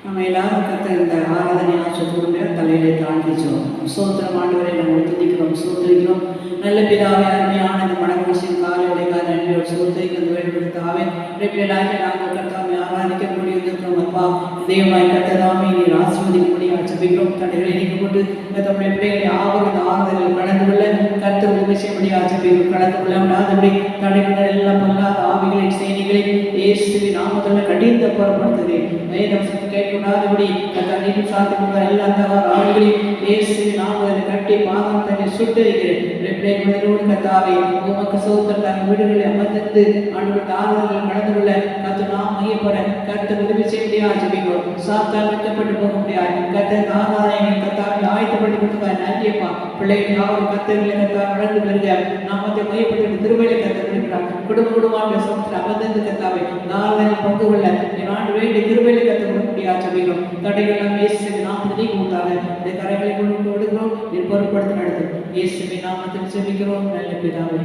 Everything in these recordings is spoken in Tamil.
நம்ம எல்லாரும் கத்த இந்த ஆராதனை ஆற்றக்கூடிய தலையிலே தாழ்த்திச்சோம். சோத்திரம் ஆண்டவரை நம்ம துதிக்கிறோம், சோதரிக்கிறோம். நல்ல பிதாவே, அருமையான இந்த மனமகிழ்ச்சியின் காலையுடைய நன்றியோடு சோதரிக்கிறது வேண்டுபடுத்தாவே பிள்ளைகளாக நாங்கள் கர்த்தாவை ஆராதிக்கக்கூடிய இருக்கிறோம். அப்பா தெய்வமாய் கத்ததாமே நீர் ஆசீர்வதிக்கும்படியாக ஜெபிக்கிறோம். தடைகளை நீக்கப்பட்டு தம்முடைய பிள்ளைகளை ஆவது ஆறுதலில் கடந்து கொள்ள கர்த்தர் உதவி செய்யும்படியாக ஜெபிக்கிறோம். கடந்து கொள்ள முடியாதபடி தடைகள் எல்லாம் பொல்லாத ஆவிகளின் செய்திகளை இயேசுவின் நாமத்தில் கடிந்த புறப்படுத்துகிறேன். வேதம் கேட்கக்கூடாதபடி கத்தர் சாத்தியமுள்ள எல்லா தவறு ஆவிகளையும் இயேசுவின் நாமத்தில் கட்டி பாதம் தன்னை சுட்டரிக்கிறேன். பிள்ளைகளோடு கத்தாவை உமக்கு சோத்திரம் தன் வீடுகளை அமர்ந்து ஆண்டவருடைய ஆறுதல்கள் கடந்து கொள்ள கத்து நாம் மையப்பட கர்த்தர் உதவி செய்ய முடியாது. ஜெபிக்கிறோம். சாத்தால் வைக்கப்பட்டு போக முடியாது. கர்த்தர் ஆராதனை கத்தாவை ஆயத்தப்பட்டு கொடுத்தார். நன்றியப்பா. பிள்ளைகள் யாரும் கர்த்தர்களை கத்தாவை வளர்ந்து பெறுக நாமத்தை மையப்பட்டு திருவையை கர்த்தர் இருக்கிறார். குடும்பமாக சமத்தில் அமர்ந்து கத்தாவை நாளை பங்கு கொள்ள ஆண்டு வேண்டிய திருவையை கற்றுக் கொடுக்க முடியாது. ஜெபிக்கிறோம். தடைகள் எல்லாம் இயேசுவின் நாமத்தில் நீக்கி கொடுத்தாங்க. இந்த கரைகளை கொண்டு கொடுக்கிறோம். பொருட்படுத்த நடத்தும் இயேசுவின் நாமத்தில் ஜெபிக்கிறோம். நல்ல பிதாவே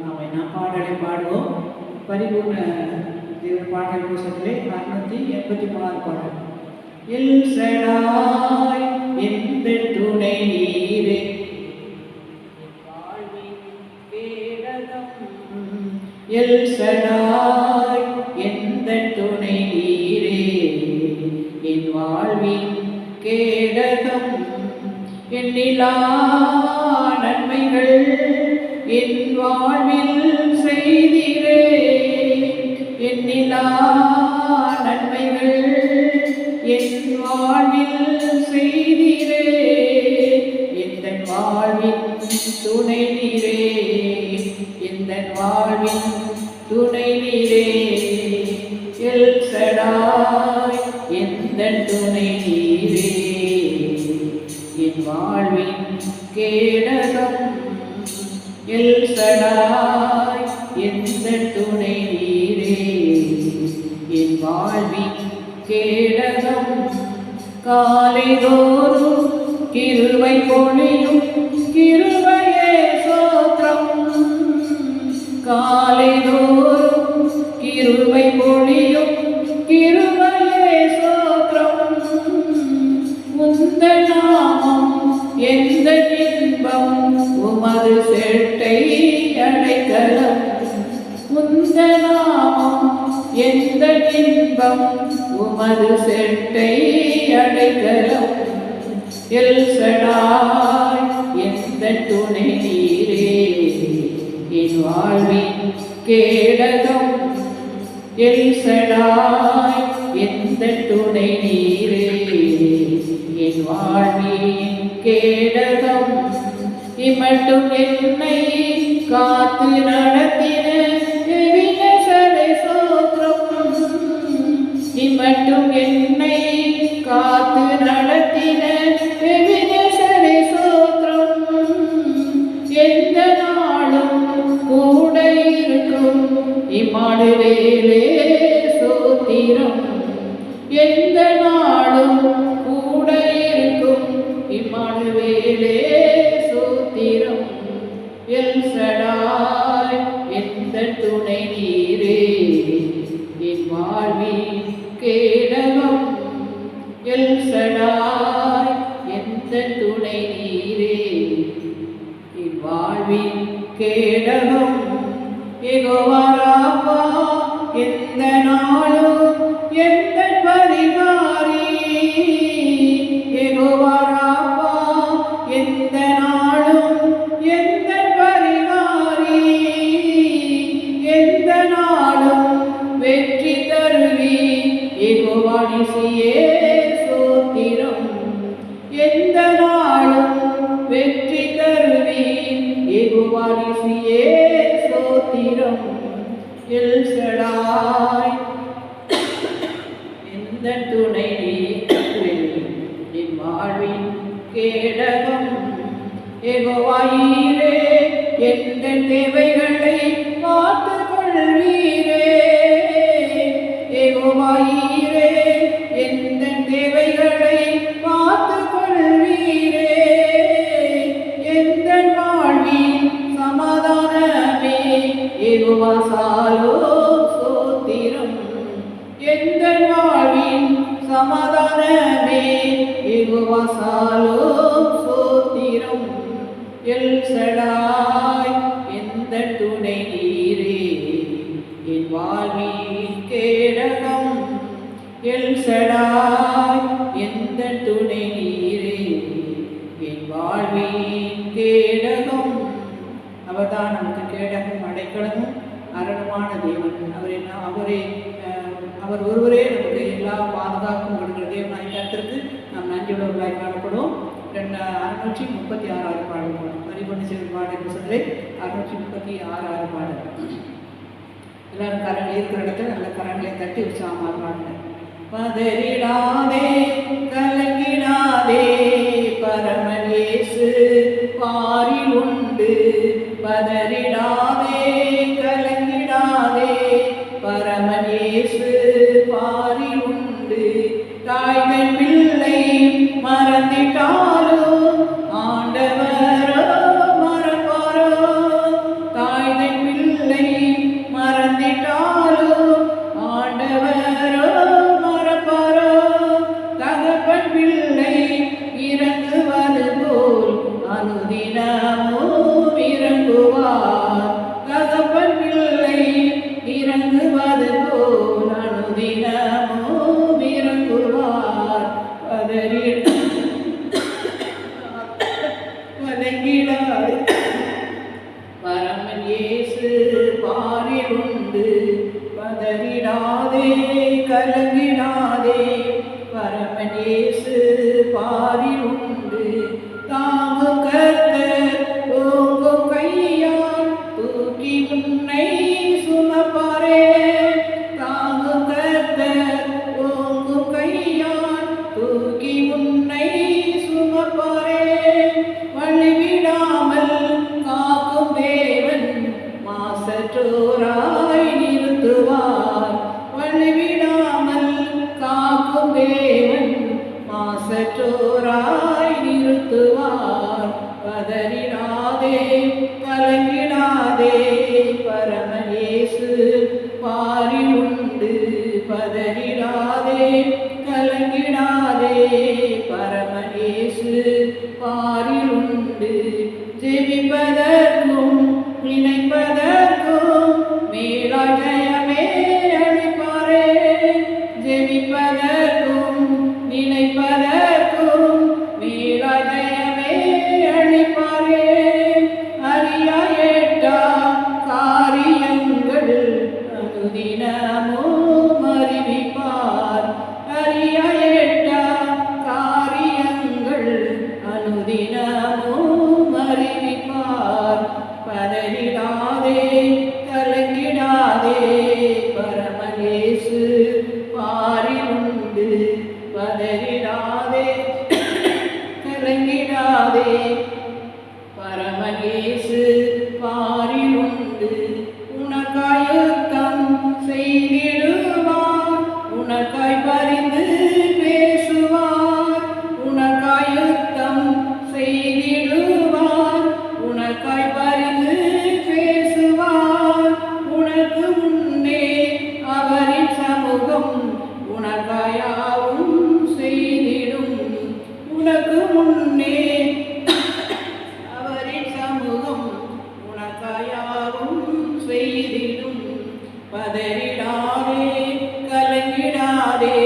ஆமென். நாம் பாடலை பாடுவோம். பரிபூர்ண தேவ பாடல் புத்தகத்திலே 683 பாடல். எல் ஷடாய் எந்த துணை நீரே வாழ்வின் கேடகம். எல் ஷடாய் எந்த துணை நீரே என் வாழ்வின் கேடகம். எண்ணிலா நன்மைகள் என் வாழ்வில் செய்திரே. எண்ணிலா நன்மைகள் என் வாழ்வில் செய்திரே. எந்த வாழ்வின் துணை நீரே, எந்த வாழ்வின் துணை நீரே. எல் ஷடாய் எந்த துணை நீரே என் வாழ்வின் கேடகம். எல் ஷடாய் எந்த துணை நீரே என் வாழ்வின் கேடகம். காலைதோறும் கிருபை பொழியும் கிருபையே சோத்திரம். காலைதோறும் கிருபை பொழியும் கிருபையே சோத்திரம். உந்த நாமம் எந்த இன்பம் உமது செட்டை அடைக்கலம். உந்த நாமம் எந்த இன்பம் உமது செட்டை அடைக்கலம். எல் ஷடாய் எந்த துணை நீரே என் வாழ்வின் கேடகம். எல் ஷடாய் எந்த துணை நீரே என் வாழ்வின் கேடகம். இமட்டும் என்னை காத்து நடத்தின வினசரை சோத்திரம். இமட்டும் என்னை காத்து நடத்தின வினசரை சோத்திரம். எந்த நாளும் கூட இருக்கும் இம்மானுவேலே சோத்திரம். எந்த நாளும் கூட இருக்கும் இம்மானுவேலே சோத்திரம். எல் ஷடாய் எந்த துணை நீரே என் வாழ்வின் கேடகம். எல் ஷடாய் எந்த துணை நீரே என் வாழ்வின் கேடகம். யெகோவா ராப்பா எந்த நாளும் எந்த பரிகாரி. யெகோவா ராப்பா எந்த நாளும் எந்த பரிகாரி. எந்த நாளும் வெற்றி தருவி யெகோவா நிசியே சோத்திரம். எந்த நாளும் வெற்றி தருவி யெகோவா நிசியே சோத்திரம். எல் ஷடாய் எந்த துணை நீரே என் வாழ்வின் கேடகம். யெகோவா ஈரே எந்த தேவைகளை பார்த்து கொள்வீரே. யெகோவா ஈரே எந்த தேவைகளை பார்த்து கொள்வீரே. எந்த வாழ்வின் சமாதானமே யெகோவா சாலோ சோத்திரம். எந்த வாழ்வின் சமாதானமே யெகோவா சாலோம் சோத்திரம். எல் சடாய் எந்த துணை நீரே என் வாழ்வின் கேடகம். எல் சடாய் எந்த துணை நீரே என் வாழ்வின் கேடகம். அவர்தான் நமக்கு கேடகம் அடைக்கலமும் அரணமான தேவன். அவர் ஒருவரே நமக்கு எல்லா பாதுகாப்பும் கொடுக்கிற தேவனாய் கர்த்தருக்கு நாம் நன்றியுள்ளவர்களாய் காணப்படும். 636 பாடல் பரிபூர்ண செய்யும் பாடல் சொல்லே 636 பாடல். எல்லாரும் கரங்கள் இருக்கிற இடத்துல நல்ல கரங்களை தட்டி உற்சாகமாக பாடுங்க. பதறிடாதே கலங்கிடாதே பரமன் இயேசு பாரில் உண்டு. பதறிடாதே கலங்கிடாதே பரமன் இயேசு பாரில் உண்டு. தாய்கள் பிள்ளை மறந்திட்டாலும் ஆண்டவரோ மறப்பாரோ. தாய்கள் பிள்ளை மறந்திட்டாலும் ஆண்டவரோ மறப்பாரோ. தகப்பன் பிள்ளை இறங்குவது போல் அனுதினமும் இறங்குவார். தகப்பன் பிள்ளை இறங்குவது போல் அனுதினமும் இறங்குவார். வணங்கிடாதே பரமன் இயேசு பாரில் உண்டு. பதறிடாதே கலங்கிடாதே பரமன் இயேசு பாரில் உண்டு. தாங்கும் கர்த்தர் ஓங்கும் கையால் தூக்கி உன்னை சுமப்பாரே. தாங்கும் கர்த்தர் ஓங்கும் கையால் தூக்கி உன்னை சுமப்பாரே. வழிவிடாமல் காக்கும் தேவன் மாசற்றோராய் நிறுத்துவார். வழிவிடாமல் காக்கும் தேவன் மாசற்றோராய் நிறுத்துவார். பதறிடாதே கலங்கிடாதே பரமன் இயேசு பாரில் உண்டு. பதறிடாதே கலங்கிடாதே பரமன் இயேசு பாரில் உண்டு. ஜெபிப்பதற்கும் நினைப்பதற்கும் மேலாய் ஜெயமே அளிப்பாரே. ஜெபிப்பதற்கும் நினைப்பதற்கும் மேலாய் ஜெயமே அளிப்பாரே. அறியாயேட்டா காரியங்கள் அனுதினமும் அறிவிப்பார். அறியாயேட்டா காரியங்கள் அனுதினமும் அறிவிப்பார். பதறிடாதே கலங்கிடாதே பரமன் இயேசு பாரில் உண்டு. பதறிடாதே கலங்கிடாதே பரமன் இயேசு பாரில் உண்டு. உனக்காய் யுத்தம் செய்திடுவார். உனக்காய் பரிந்து பேசுவார். உனக்காய் யுத்தம் செய்திடுவார். உனக்காய் பரிந்து பேசுவார். உனக்கு முன்னே அவரின் சமூகம் உனக்காயாவும் செய்திடும். உனக்கு முன்னே அவரின் சமூகம் உனக்காயாவும் செய்திடும். பதறிடாதே கலங்கிடாதே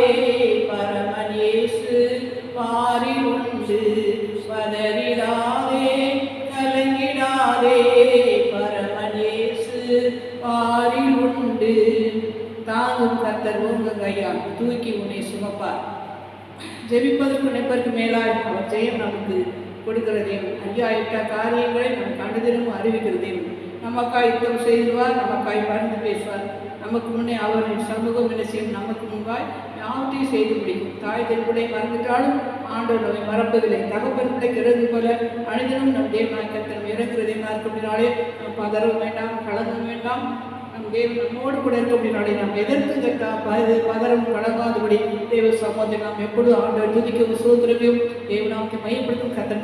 பரமன் இயேசு பாரில் உண்டு. பதறிடாதே கலங்கிடாதே பரமன் இயேசு பாரில் உண்டு. தாங்கும் கர்த்தர் ஓங்கும் கையால் தூக்கி உன்னை சுமப்பார். ஜெபிப்பதற்கு நினைப்பதற்கு மேலாய் அவர் ஜெயம் நமக்கு கொடுக்கிற தேவன். ஐயா இட்ட காரியங்களை நம் கண்டுதினமும் அறிவிக்கிற தேவன். நமக்காய் யுத்தம் செய்வார். நமக்காய் பரிந்து பேசுவார். நமக்கு முன்னே அவரின் சமூகம் என்ன செய்யும்? நமக்கு முன்பாய் யாவற்றையும் செய்து முடிக்கும். தாய் திருப்பிள்ளை மறந்துட்டாலும் ஆண்டவர் நம்மை மறப்பதில்லை. தகப்பன் பிள்ளை இறந்து போல அனைதிலும் நம் தேவனாய் கர்த்தர் இறங்குற தேவனாக இருக்க அப்படின்னாலே நம் பதறவும் வேண்டாம், கலங்கவும் வேண்டாம். நம் தேவன் நம்மோடு கூட இருக்க அப்படின்னாலே நாம் எதற்கு கட்டா பதறம் கலங்காதபடி தேவ சமூகத்தை நாம் எப்பொழுது ஆண்டவர் துதிக்கவும் சோதரவையும் தேவனாவுக்கு மையப்படுத்தும் கர்த்தர்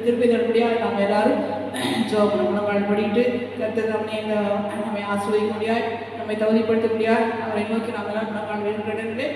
திருப்பி தரப்படியாக நாம் எல்லாரும் ஜோபம் நம்மளை படிக்கிட்டு கர்த்தர் நம்மை ஆசிர்வதிக்க முடியாது. நம்மை தகுதிப்படுத்த முடியாது. அவரை நோக்கி நாங்கள் வேண்டுகிறே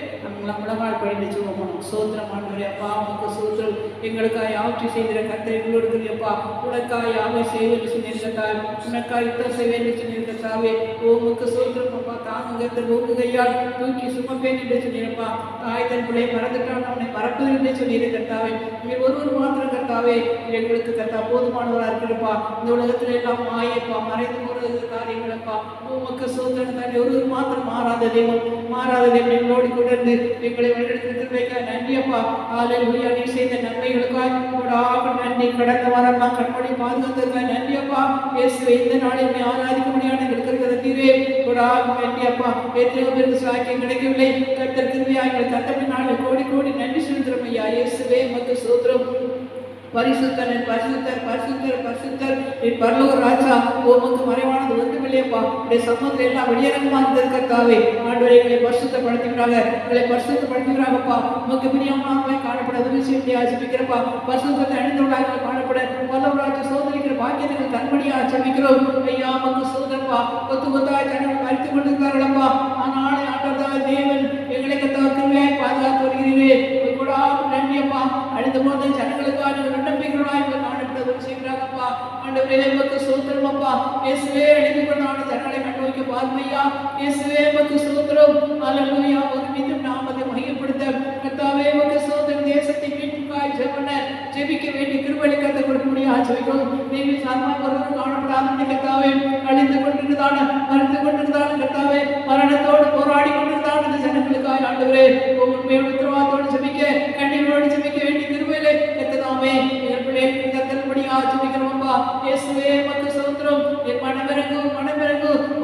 நம்மளால் படித்து சொல்லுவோம். சோத்திரம் ஆண்டவரே அப்பா உமக்கு சோத்திரம். எங்களுக்காக ஆட்சி செய்கிற கர்த்தர் எங்களோடு அப்பா உனக்காக யாவை செய்வேன் சொன்னிருக்கத்தால் உனக்காக யுத்தம் செய்வேன் சொன்னிருக்கத்தாவே உமக்கு சோத்திரம் அப்பா. தாங்குகிறத நோக்கு கையால் தூக்கி சுமப்பேன் என்று சொன்னிருப்பா. தாய் தன் பிள்ளை மறந்துட்டான் அவனை மறப்பது என்று சொல்லியிருக்கத்தாவே நீங்கள் ஒருவர் மாத்திரம் கர்த்தாவே எங்களுக்கு கர்த்தா போதுமானவராக இருக்கிறப்பா. இந்த உலகத்தில் எல்லாம் மாயப்பா மறைந்து போறது காரியங்களப்பா உமக்கு சோத்திரம் தாண்டி ஒருவர் மாத்திரம் மாறாத தெய்வம் எங்களோடு கொண்டு எங்களை வழிநடத்திருக்க நன்றி அப்பா. ஹல்லேலூயா. நீ செய்த நன்மைகளுக்காக நன்றி. கடந்த வாரமாக கண்மொழி பாதுகாத்ததுக்காக நன்றி அப்பா. இயேசுவை இந்த நாளில் ஆராதிக்க முடியாது எங்களுக்கு இருக்கிற தீர்வே நன்றி அப்பா. எத்தனையோ பேருக்கு சாக்கியம் கிடைக்கவில்லை. கர்த்தர் கிருபையா எங்கள் தட்டப்பின் நாளில் கோடி கோடி நன்றி செலுத்துறோம் ஐயா. இயேசுவே உமக்கு சோத்திரம். பரிசுத்தர் பரிசுத்தர் பரிசுத்தர் பரிசுத்தர் என் பரலோக ராஜா உமக்கு மறைவானது ஒன்றுமில்லையப்பா. உடைய சமூகத்தில் எல்லாம் வெளியரங்கமாக இருக்கிறதாவே ஆண்டவரை எங்களை பரிசுத்தப்படுத்துகிறாங்க. எங்களை பரிசுத்தப்படுத்துகிறாங்கப்பா. உமக்கு பிரியமாக காணப்பட உதவி செய்ய ஆசிப்பிக்கிறப்பா. பரிசுத்தத்தை அணிந்தவர்களாக காணப்பட பல்லவராஜ சோதரிக்கிற பாக்கியத்தை தன்படியாக ஆச்சரிக்கிறோம் ஐயா. உமக்கு சோதரப்பா கொத்தாய் ஜனங்கள் மறித்துக் கொண்டிருக்கிறார்களப்பா. ஆனால் ஆண்டவராக தேவன் எங்களை கத்தாக்கிருவையாய் பாதுகாத்து வருகிறீரே கூட நன்றியப்பா. அடுத்த போது ஜனங்களுக்காக விண்ணப்பிக்கிறவர்களாய் காணப்பட செய்கிறாங்கப்பா. ஆண்டவரே உமக்கு சோத்திரம் அப்பா. இயேசுவே அழைக்கப்பட்டான ஜனங்களை கண்ணோக்கி பார்மையா. இயேசுவே உமக்கு சோத்திரம். ஹல்லேலூயா. ஒரு மீண்டும் நாமத்தை மகிமைப்படுத்த கர்த்தாவே உமக்கு சோத்திரம். தேசத்தை மீட்புக்காய் ஜெபிக்க வேண்டிய கிருபையை கர்த்தர் கொடுக்க முடியாது ஜெபிக்கிறோம். நீங்கள் சார்பாக ஒருவரும் காணப்படாத கர்த்தாவே அழிந்து கொண்டிருந்தான மறைந்து கொண்டிருந்தான கர்த்தாவே மரணத்தோடு போராடி கொண்டிருந்தான இந்த ஜனங்களுக்காய் ஆண்டவரே உண்மையோடு உத்தரவாதத்தோடு ஜெபிக்க கண்ணீரோடு ஜெபிக்க வேண்டிய கிருபையிலே கர்த்ததாமே எங்கள் பிள்ளைகளுக்கு கர்த்தரும்படியாக ஜெபிக்கிறோம்ப்பா. இயேசுவே உமக்கு சோத்திரம். என் மனமிறங்கு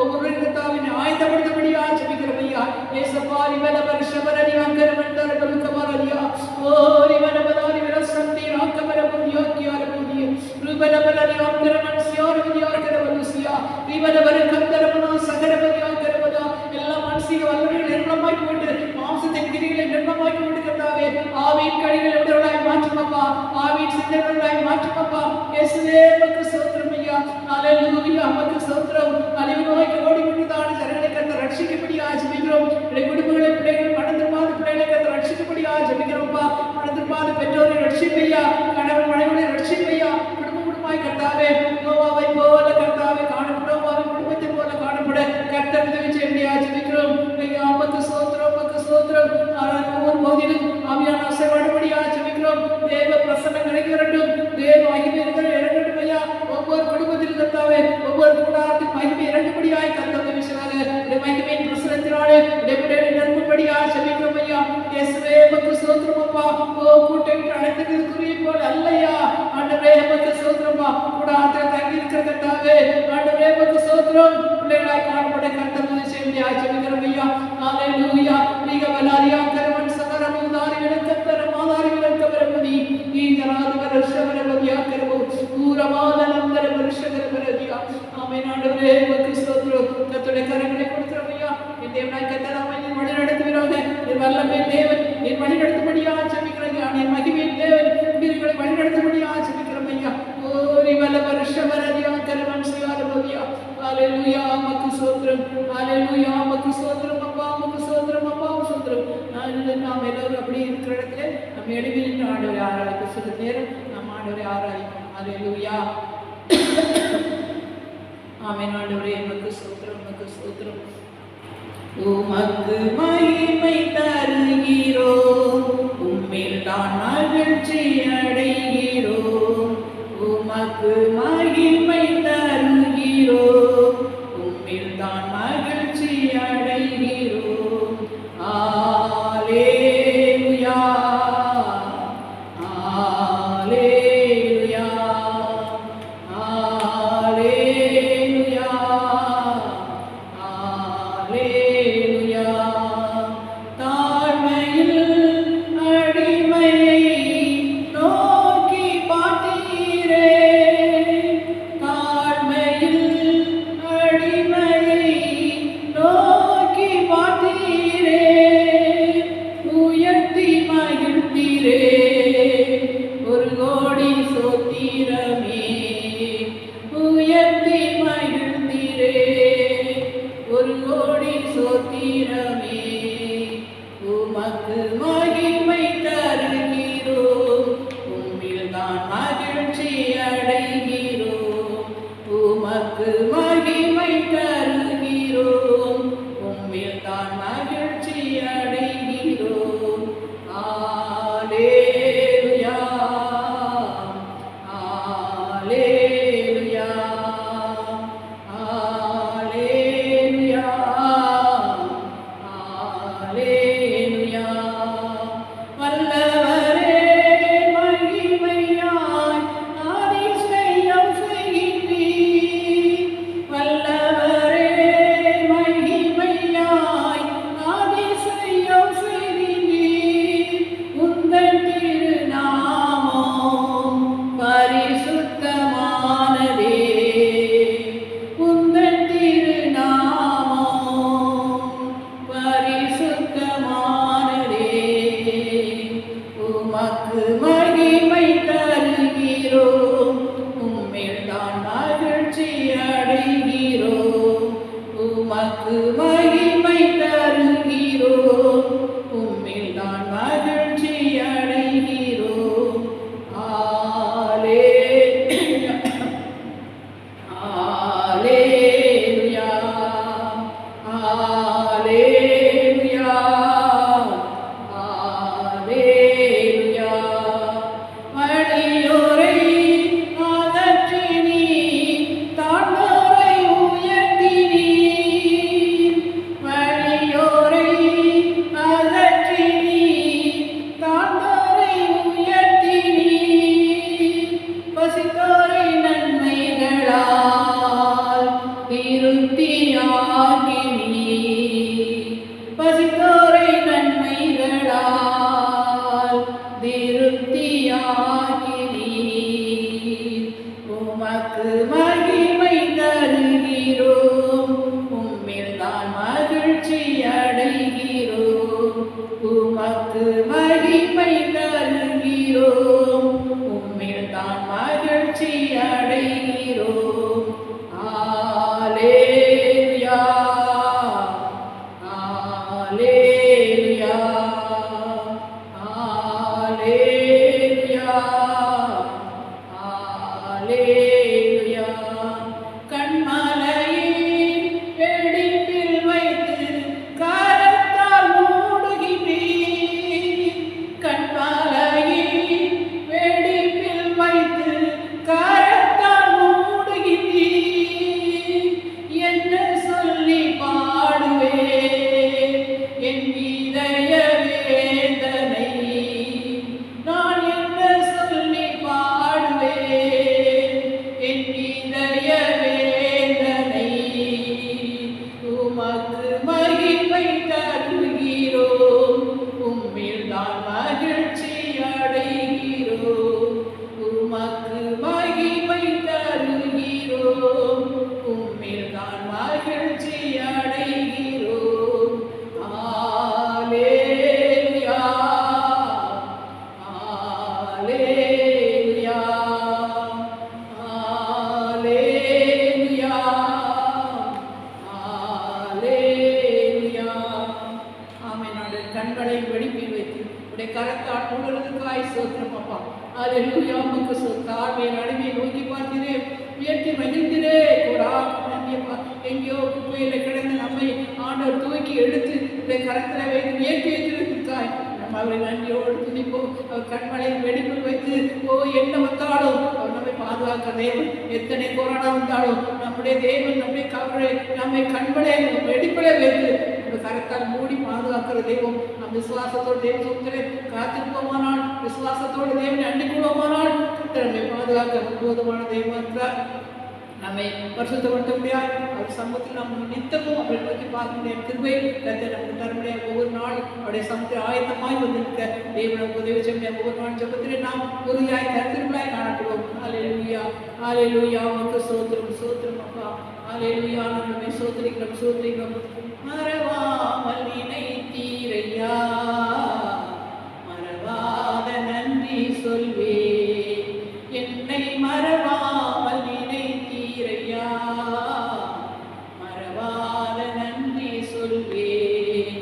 ஒவ்வொரு கர்த்தாவின் ஆயத்தப்படுத்தபடியாக ஜெபிக்கிறோம் ஐயா. இயேசுப்பா ரிவல வருஷபரடி அங்கரமந்தர பலுக்கமரலியா ஓ ரிவல பதாரி விரசந்தி ராக்கமரபு யோக்கியாரபுதி ருபலபலரி அங்கரமன்சியாரபுதியாரகரபலுசியா ரிவல வரகந்தரமனா சகரபதியாகரபதா எல்லா மானசீக வல்லமைகளை நிர்மலமாக்கி கொண்டு மாம்சத்தின் கிரிகளை நிர்மலமாக்கி கொண்டு கர்த்தாவே ஆவியின் கடிகளை உடலாய் மாற்றுமப்பா. ஆவியின் சிந்தனைகளாய் மாற்றுமப்பா. இயேசுவே உமக்கு சோத்திரம் ஐயா. ஹல்லேலூயா. உமக்கு சோத்திரம். அழிவு நோய்க்கு ஓடிக்கொண்டுதான ஜனங்களை கர்த்தர் ரட்சிக்கும்படியாக ஜெபிக்கிறோம். குடும்பங்களை பிள்ளைகள் மனதிருப்பாத பிள்ளைகளை கர்த்தர் ரட்சிக்கும்படியாக ஜெபிக்கிறோம்ப்பா. மனதிருப்பாத பெற்றோரை ரட்சிப்பையா. கணவன் மனைவியை ரட்சிப்பையா. குடும்பமாய் கர்த்தாவே நோவாவை போல கர்த்தாவே காணப்படும் குடும்பத்தை போல காணப்பட கர்த்தர் உதவி செய்யும்படியாக ஜெபிக்கிறோம் ஐயா. உமக்கு சோத்திரம். உமக்கு சோத்திரம். ஒவ்வொரு பகுதியிலும் ஆவியான அசைவாடும்படியாக ஜெபிக்கிறோம். தேவ பிரசன்னம் கிடைக்க வேண்டும். தேவ மகிமைகள் இறங்கட்டும் ஐயா. ஒவ்வொரு குடும்பத்திலும் கர்த்தாவே ஒவ்வொரு கூடாரத்தின் மகிமை இறங்கும்படியாக கர்த்தர் உதவி செய்வாங்க. மகிமையின் பிரசனத்தினாலே நம்பும்படியாக ஜெபிக்கிறோம் ஐயா. இயேசுவே உமக்கு சோத்திரம் அப்பா. கூட்டை அழைத்ததுக்குரிய போல அல்லையா. ஆண்டவரே உமக்கு சோத்திரம்ப்பா. கூடாரத்தில் தங்கி இருக்கிற கர்த்தாவே ஆண்டவரே உமக்கு சோத்திரம். பிள்ளைகளாய் காணப்பட கர்த்தர் உதவி செய்யும்படியாக ஜெபிக்கிறோம் ஐயா. ஹல்லேலூயா. நீக பலாரியா கரவன் சகரமுதாரி விளக்கத்தர மாதாரி விளக்கவரபதி ஈதராது வருஷவரபதியா கரபு பூரமாதனந்தர வருஷகரபதியா. ஆமென். ஆண்டவரே உமக்கு சோத்திரம். கர்த்தருடைய கரங்களை கொடுக்கிறோம் ஐயா. என் தேவனாய் கர்த்தர் நம்மை வழி நடத்துவீராக. என் வல்லமை தேவன் என் வழி நடத்தும்படியாக ஜெபிக்கிறேன் ஐயா. என் மகிமையின் தேவன் உங்களை வழி நடத்தும்படியாக ஜெபிக்கிறோம் ஐயா. ஓரி வல்ல வருஷவரதியா கரவன் சியாரபதியா. ஹல்லேலூயா. உமக்கு சோத்திரம். ஹல்லேலூயா. உமக்கு சோத்திரம் அப்பா. உமக்கு சோத்திரம் அப்பா. சோத்திரம். நாம் எல்லாரும் அப்படி இருக்கிற இடத்துல நம்ம எளிமையில் ஆண்டவரை ஆராதிக்க சில நேரம் நம்ம ஆண்டவரை ஆராதிக்கணும். ஹல்லேலூயா. ஆமென். ஆண்டவரே உமக்கு சோத்திரம். உமக்கு சோத்திரம். உமக்கு மகிமை தருகிறோம். உம்மில் தான் மகிழ்ச்சி அடைகிறோம். உமக்கு மகிமை தருகிறோம். உம்மில் தான் மகிழ்ச்சி அடைகிறோம். ஹல்லேலூயா. ஹல்லேலூயா. ஹல்லேலூயா. ஹல்லேலூயா. தாழ்மையில் அடிமையை நோக்கி பார்த்தீரே. தெய்வமே உமக்கு மகிமை தருகிறோம் உம்மில் தான் மகிழ்ச்சி அடைகிறோம் உமக்கு மகிமை தருகிறோம் உம்மில் தான் மகிழ்ச்சி அடைகிறோம் ஆலேலுயா ஆலேலுயா ஆலேலுயா ஆலேலுயா வல்லவரே மகிமையாய் அதிசயம் செய்வீர் வல்லவரே மகிமையாய் அதிசயம் செய்வீர் உந்தன் திருநாமம் பரிசுத்தமானதே உந்தன் திருநாமம் பரிசுத்தமானதே உமக்கு மகிமை தருகிறோம் உம்மில் தான் மகிழ்ச்சி அடைகிறோம் உமக்கு மகிமை தருகிறோம் உம்மில் தான் மகிழ்ச்சி அடைகிறோம் ஆலேலுயா ஆலேலுயா ஆலேலுயா ஆலேலுயா வலியோரை அகற்றி நீர் தாழ்ந்தோரை உயர்த்தி நீர் வலியோரை அகற்றி நீர் தாழ்ந்தோரை உயர்த்தி நீர் பசித்தோரை நன்மைகளால் திருப்தியாகி நீர் பசித்தோரை நன்மைகளால் திருப்தியாகி நீர் உமக்கு மகிமை தருகிறோம் உம்மில் தான் மகிழ்ச்சி அடைகிறோம் உமக்கு மகிமை தருகிறோம் உம்மில் தான் மகிழ்ச்சி அடைகிறோம் ஆலேலுயா ஆலேலுயா ஆலேலுயா ஆலேலுயா கண்மலையில் வெடிப்பில் வைத்து கரத்தால் மூடுகிறீர் கண்மலையில் வெடிப்பில் வைத்து கரத்தால் மூடுகிறீர் என்ன சொல்லி பாடுவேன் என் இதய வேதனை நான் என்ன சொல்லி பாடுவேன் என் இதய வேதனை உமக்கு மகிமை தருகிறோம் உம்மில் தான் மகிழ்ச்சி அடைகிறோம் உமக்கு மகிமை தருகிறோம் உம்மில் தான் மகிழ்ச்சி அடைகிறோம் ஆலேலுயா ஆலேலுயா ஆலேலுயா ஆலேலுயா ஆமென் ஆண்டவரே கண்களை வெடிப்பில் வைத்து உடைய கரத்தால் முழுவதுக்காய் சோத்திரம் அப்பா அல்லேலூயா உமக்கு தாழ்மை நடுவே நோக்கி பார்த்தீரே உயர்த்தி மகிழ்ந்திரே கூடா நன்றியப்பா எங்கேயோ குப்பையில் கிடந்து நம்மை ஆண்டவர் தூக்கி எடுத்து உடைய கரத்தில் வைத்து உயர்த்தி வைத்திருக்காய் நம்ம அவரை நன்றியோடு துதிப்போம் அவர் கண்மலையில் வெடிப்பில் வைத்து ஓ என்ன வந்தாலும் அவர் நம்மை பாதுகாக்க தேவன் எத்தனை கொரோனா வந்தாலும் நம்முடைய தேவன் நம்முடைய கவரை நம்மை கண்மலையில் வெடிப்பிலே வைத்து நம்ம கரத்தால் மூடி பாதுகாக்கிற தெய்வம் நம் விசுவாசத்தோடு தேவ சொந்தரை காத்திருப்போமானால் விசுவாசத்தோடு தேவனை அண்டிக்கொள்வோமானால் நம்மை பாதுகாக்க போதுமான தெய்வம் இருக்கிறார் நம்மை பரிசுத்தப்படுத்த முடியாது அவர் சமூகத்தில் நாம் நித்தமும் அவரை நோக்கி பார்க்க கிருபை கத்தை நமக்கு தர முடியாது ஒவ்வொரு நாளும் அவருடைய சமூகத்தில் ஆயத்தமாய் வந்திருக்க தேவனை உதவி செய்ய ஒவ்வொரு நாள் ஜபத்திலே நாம் உறுதியாய் கருத்திருப்பாய் காணப்படுவோம் அல்லேலூயா அல்லேலூயா உமக்கு சோத்திரம் சோத்திரம் அப்பா அல்லேலூயா நம்மை சோத்திரிக்கிறோம் சோத்திரிக்கிறோம் மறவாமல் நினைத்தீரையா மறவாத நன்றி சொல்வேன் என்னை மறவாமல் நினைத்தீரையா மறவாத நன்றி சொல்வேன்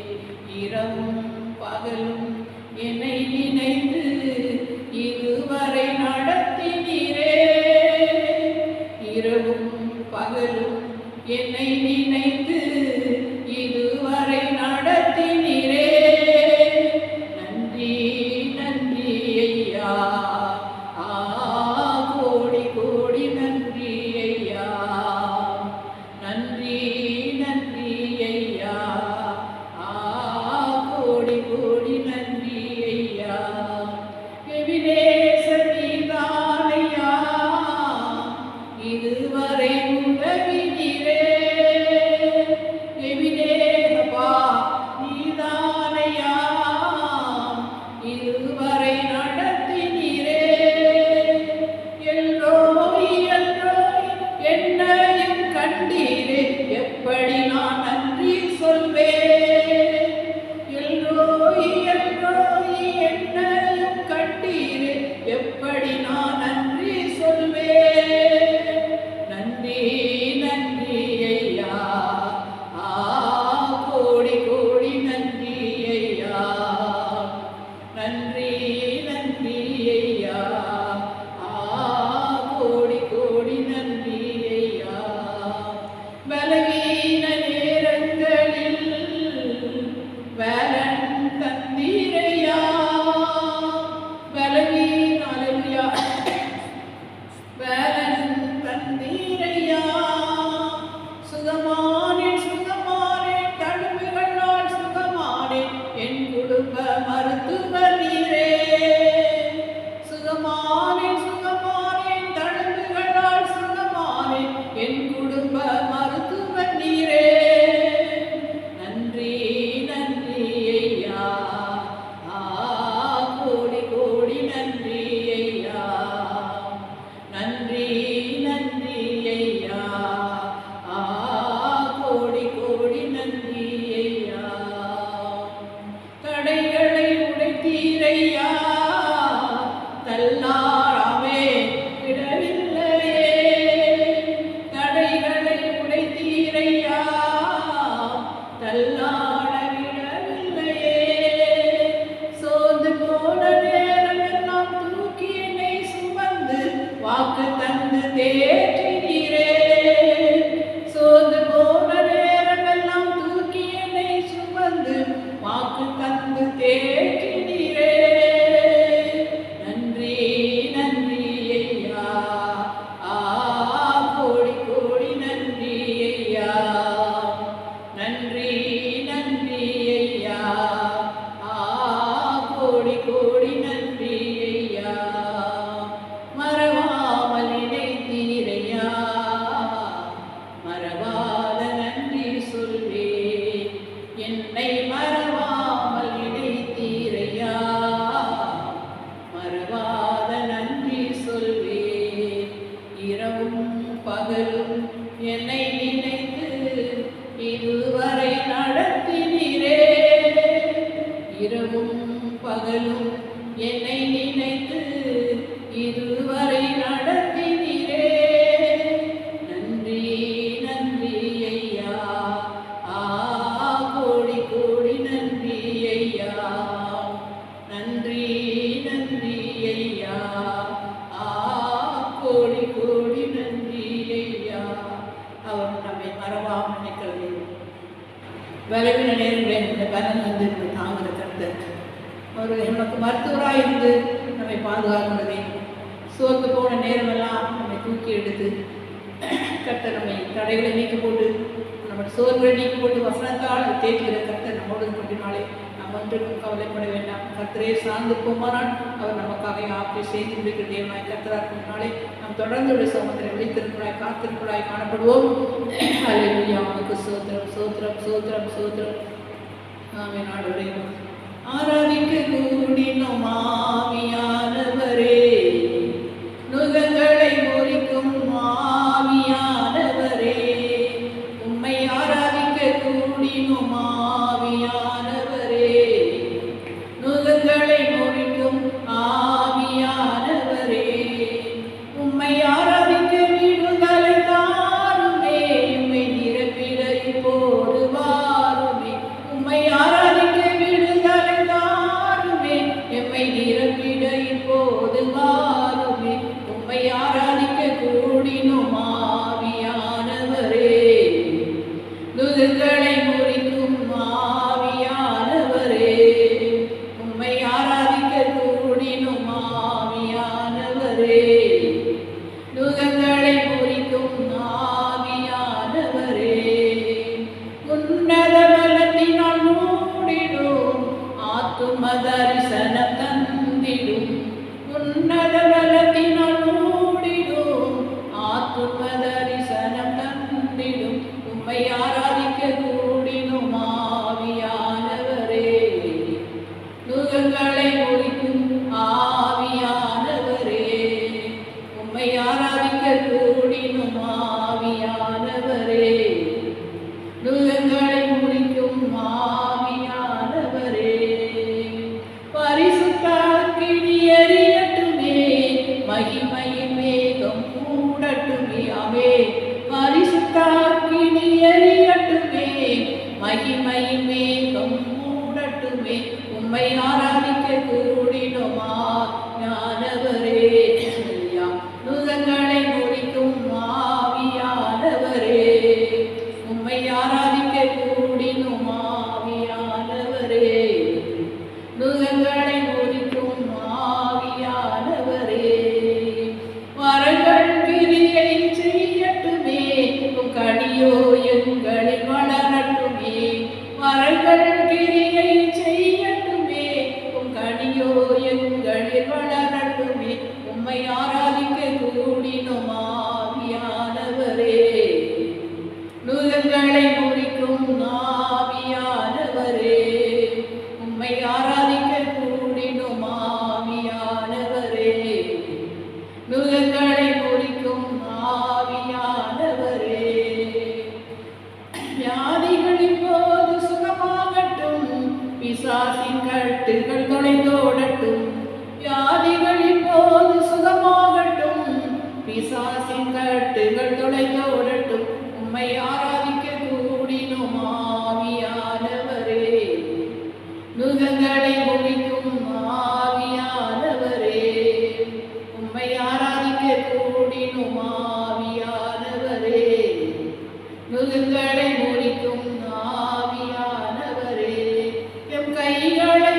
தேற்றினீரே. நன்றி நன்றி ஐயா, கோடி கோடி நன்றி ஐயா. நன்றி நன்றி ஐயா, கோடி கோடி நன்றி ஐயா. மறவாமல் நினைத்தீரையா, மறவாத நன்றி சொல்வேன். என்னை மறவாமல் நினைத்தீரையா, மறவாத நன்றி சொல்வேன். இரவும் பகலும் என்னை நினைத்து இதுவரை நடத்தினீரே. இரவும் பகலும் என்னை நினைத்து இதுவரை நடத்தினீரே. நன்றி நன்றி ஐயா, கோடி கோடி நன்றி ஐயா. நன்றி நன்றி ஐயா, கோடி கோடி நன்றி ஐயா. அவர் நம்மை மறவாமல் நினைக்க வேண்டும். விளைவின நேரங்களில் இந்த பலன் வந்து தாங்குகிற கருத்தர் அவர் நமக்கு மருத்துவராக இருந்து நம்மை பாதுகாக்கிறதே. சோர்ந்து போன நேரமெல்லாம் நம்மை தூக்கி எடுத்து கர்த்தர் நம்மை தடைகளை நீக்கி போட்டு நம்ம சோர்வுகளை நீக்கி போட்டு வசனத்தால் தேய்க்கிற கர்த்தர் நம்மோடு கொண்டினாலே நாம் ஒன்றுக்கும் கவலைப்பட வேண்டாம். கர்த்தரே சார்ந்து போமானால் அவர் நமக்காக ஆப்பை செய்து முடிக்கிற தேவனாய் கர்த்தராக்கினாலே நாம் தொடர்ந்து சமத்தில் விழித்திருக்கிறாய் காத்திருக்கிறாய் காணப்படுவோம். அல்லேலூயா. அவனுக்கு சோத்திரம் சோத்திரம் சோத்திரம் சோத்திரம். ஆமென். ஆண்டவரே ஆராதிக்க கூடினோம் ஆவியானவரே, நுகங்களை முறிக்கும் ஆவியானவரே. உம்மை ஆராதிக்க கூடினோம் ஆவியானவரே, நுகங்களை முறிக்கும் ஆவியானவரே. உம்மை ஆராதிக்க விடுதலை தாருமே, உம்மை நிரப்பிட இப்போது வாருமே. உம்மை ஆராதிக்க விடுதலை தாருமே, எம்மை நிரப்பிட இப்போது வாருமே. உம்மை ஆராதிக்க கூடினோம் ஆவியானவரே, நுகங்களை முறிக்கும் ஆவியானவரே. உம்மை ஆராதிக்க கூடினோம் ஆவியானவரே, நுகங்களை முறிக்கும் ஆவியானவரே. உன்னத பலத்தினால் மூடிடும் ஆத்தும தரிசனம் தந்திடும். உன்னத பலத்தினால் மூடிடும் ஆத்தும தரிசனம் தந்திடும். உம்மை ஆராதிக்க கூடினோம் ஆவியானவரே, நுகங்களை முறிக்கும் ஆவியானவரே. உம்மை ஆராதிக்க கூடினோம் ஆவியானவரே, நுகங்களை முறிக்கும் ஆவியானவரே. பரிசுத்த அக்கினி எரியட்டுமே, மகிமையின் மேகம் மூடட்டுமே. ஆமென். பரிசுத்த அக்கினி எரியட்டுமே, மகிமையின் மேகம் மூடட்டுமே. உம்மை ஆராதிக்க கூடினோம் ஆவியானவரே, நுகங்களை முறிக்கும் ஆவியானவரே. உம்மை ஆராதிக்க கூடினோம் ஆவியானவரே, நுகங்களை முறிக்கும் ஆவியானவரே. வரங்கள் கிரியை செய்யட்டுமே, உம் கனியோ எங்களில் வளரட்டுமே. வரங்கள் கிரியை செய்யட்டுமே, உம் கனியோ எங்களில் வளரட்டுமே. உம்மை ஆராதிக்க கூடினோம் ஆவியானவரே, நுகங்களை முறிக்கும் ஆவியானவரே. உம்மை ஆராதிக்க கூடினோம் ஆவியானவரே, நுகங்களை முறிக்கும் ஆவியானவரே. வியாதிகளின் போது சுகமாகட்டும், பிசாசின் கட்டுகள் தொலைந்தோடட்டும். வியாதிகளின் போது சுகமாகட்டும், பிசாசின் கட்டுகள் தொலைந்தோடட்டும். உம்மை ஆராதிக்க கூடினோம் ஆவியானவரே, நுகங்களை முறிக்கும் ஆவியானவரே. உம்மை ஆராதிக்க கூடினோம் ஆவியானவரே, நுகங்களை முறிக்கும் ஆவியானவரே. எம் கைகளை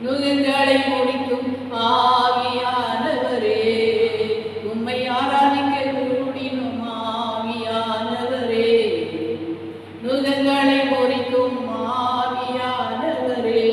நுகங்களை முடிக்கும் ஆவியானவரே, உம்மை ஆராதிக்க கூடினும் ஆவியானவரே, நுகங்களை முறிக்கும் ஆவியானவரே.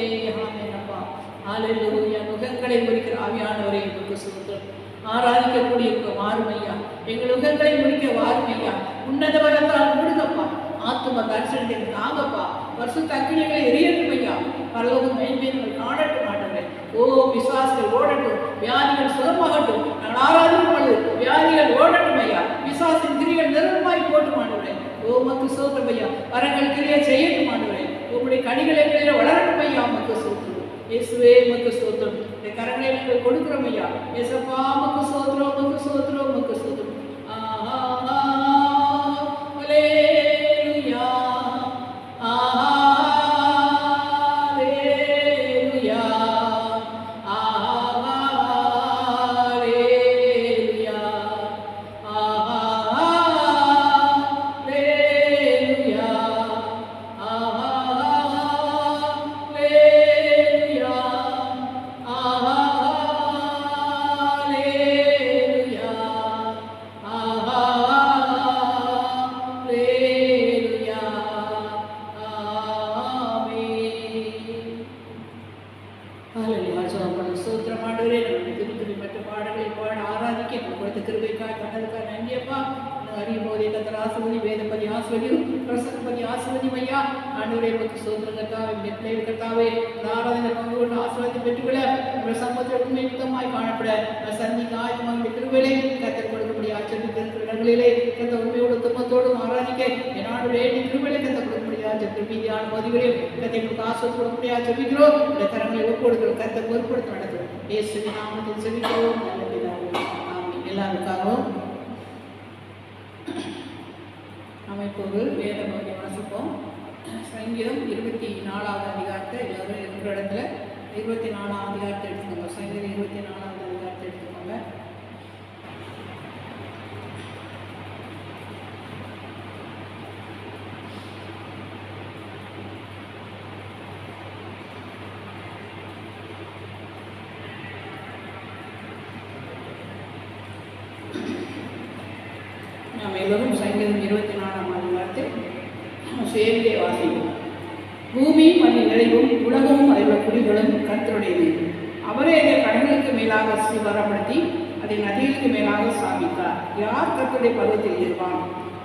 ஆமெனப்பா, ஹல்லேலூயா. நுகங்களை முறிக்கிற ஆவியானவரே உமக்கு ஸ்தோத்திரம். ஆராதிக்கக்கூடிய வாருமையா, எங்கள் நுகங்களை முடிக்க வாருமையா, உன்னத வரத்தால் மூடுங்கப்பா, ஆத்தும தரிசனத்தை தாங்கப்பா, வருஷத்து அக்கினிகளை எரியட்டும் ஐயா, பரலோகம் மேன்மேன்கள் காணட்டும் ஆண்டவரே. ஓ விசுவாசிகள் ஓடட்டும், வியாதிகள் சுகமாகட்டும், நாங்கள் ஆராதிக்கும் பொழுது வியாதிகள் ஓடட்டும் ஐயா, விசுவாசின் கிரிகள் நிரந்தரமாய் போட்டும் ஆண்டவரே. ஓ உமக்கு ஸ்தோத்திரம் ஐயா, வரங்கள் கிரியை செய்யட்டும் ஆண்டவரே, உங்களுடைய கனிகளை வளரட்டும் ஐயா, உமக்கு ஸ்தோத்திரம். இயேசுவே உமக்கு ஸ்தோத்திரம். இந்த கரங்களை நாங்கள் கொடுக்கிறோம் ஐயா. இயேசப்பா உமக்கு ஸ்தோத்திரம், உமக்கு ஸ்தோத்திரம், உமக்கு ஸ்தோத்திரம். எல்லாருக்காகவும் அமைப்போது வேத பகுதியை வாசிப்போம். சங்கீதம் 24வது அதிகாரத்தை எல்லாரும் இருக்கிற இடத்துல 24வது அதிகாரத்தை எடுத்துக்கோங்க. சங்கீதம் 24வது அதிகாரத்தை எடுத்துக்கோங்க. நாம் எல்லோரும் சங்கீதம் 24ஆம் அதிகாரத்தை சேர்ந்தே வாசிப்போம். பூமி மண்ணின் நிறைவும் உலகமும் அதில் குடிகளும் கர்த்தருடையது. அவரே அதை கடலுக்கு மேலாக சிவரப்படுத்தி அதை நதிகளுக்கு மேலாக ஸ்தாபித்தார். யார் கர்த்தருடைய பருவத்தில் இருப்பான்?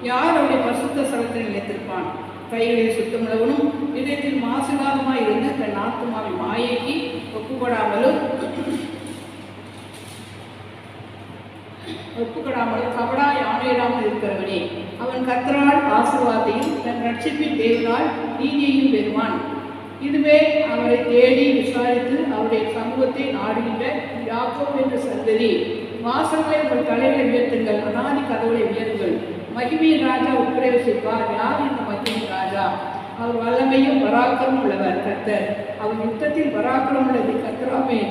யார் அவருடைய பரிசுத்த ஸ்தலத்தில் நிலைத்திருப்பான்? கைகளில் சுத்தமுள்ளவனும் இதயத்தில் மாசுகாதமாய் இருந்து தன் ஆத்துமாவின் மாயைக்கு ஒப்புக்கொடாமலும் கபடாய் ஆணையிடாமல் இருக்கிறவனே, அவன் கர்த்தரால் ஆசீர்வாதத்தையும் தன் ரட்சிப்பின் தேவனால் நீதியையும் பெறுவான். இதுவே அவரை தேடி விசாரித்து அவருடைய சமூகத்தை நாடுகின்ற யாக்கோபு என்ற சந்ததி. வாசல்களை உங்கள் தலைகளை உயர்த்துங்கள், அநாதி கதவுகளை உயர்த்துங்கள். மகிமையின் ராஜா உட்பிரவேசிப்பார். யார் இந்த மகிமையின் ராஜா? அவர் வல்லமையும் பராக்கிரமும் உள்ளவர் கர்த்தர். அவர் யுத்தத்தில் பராக்கிரமம் உள்ளது கர்த்தராமே.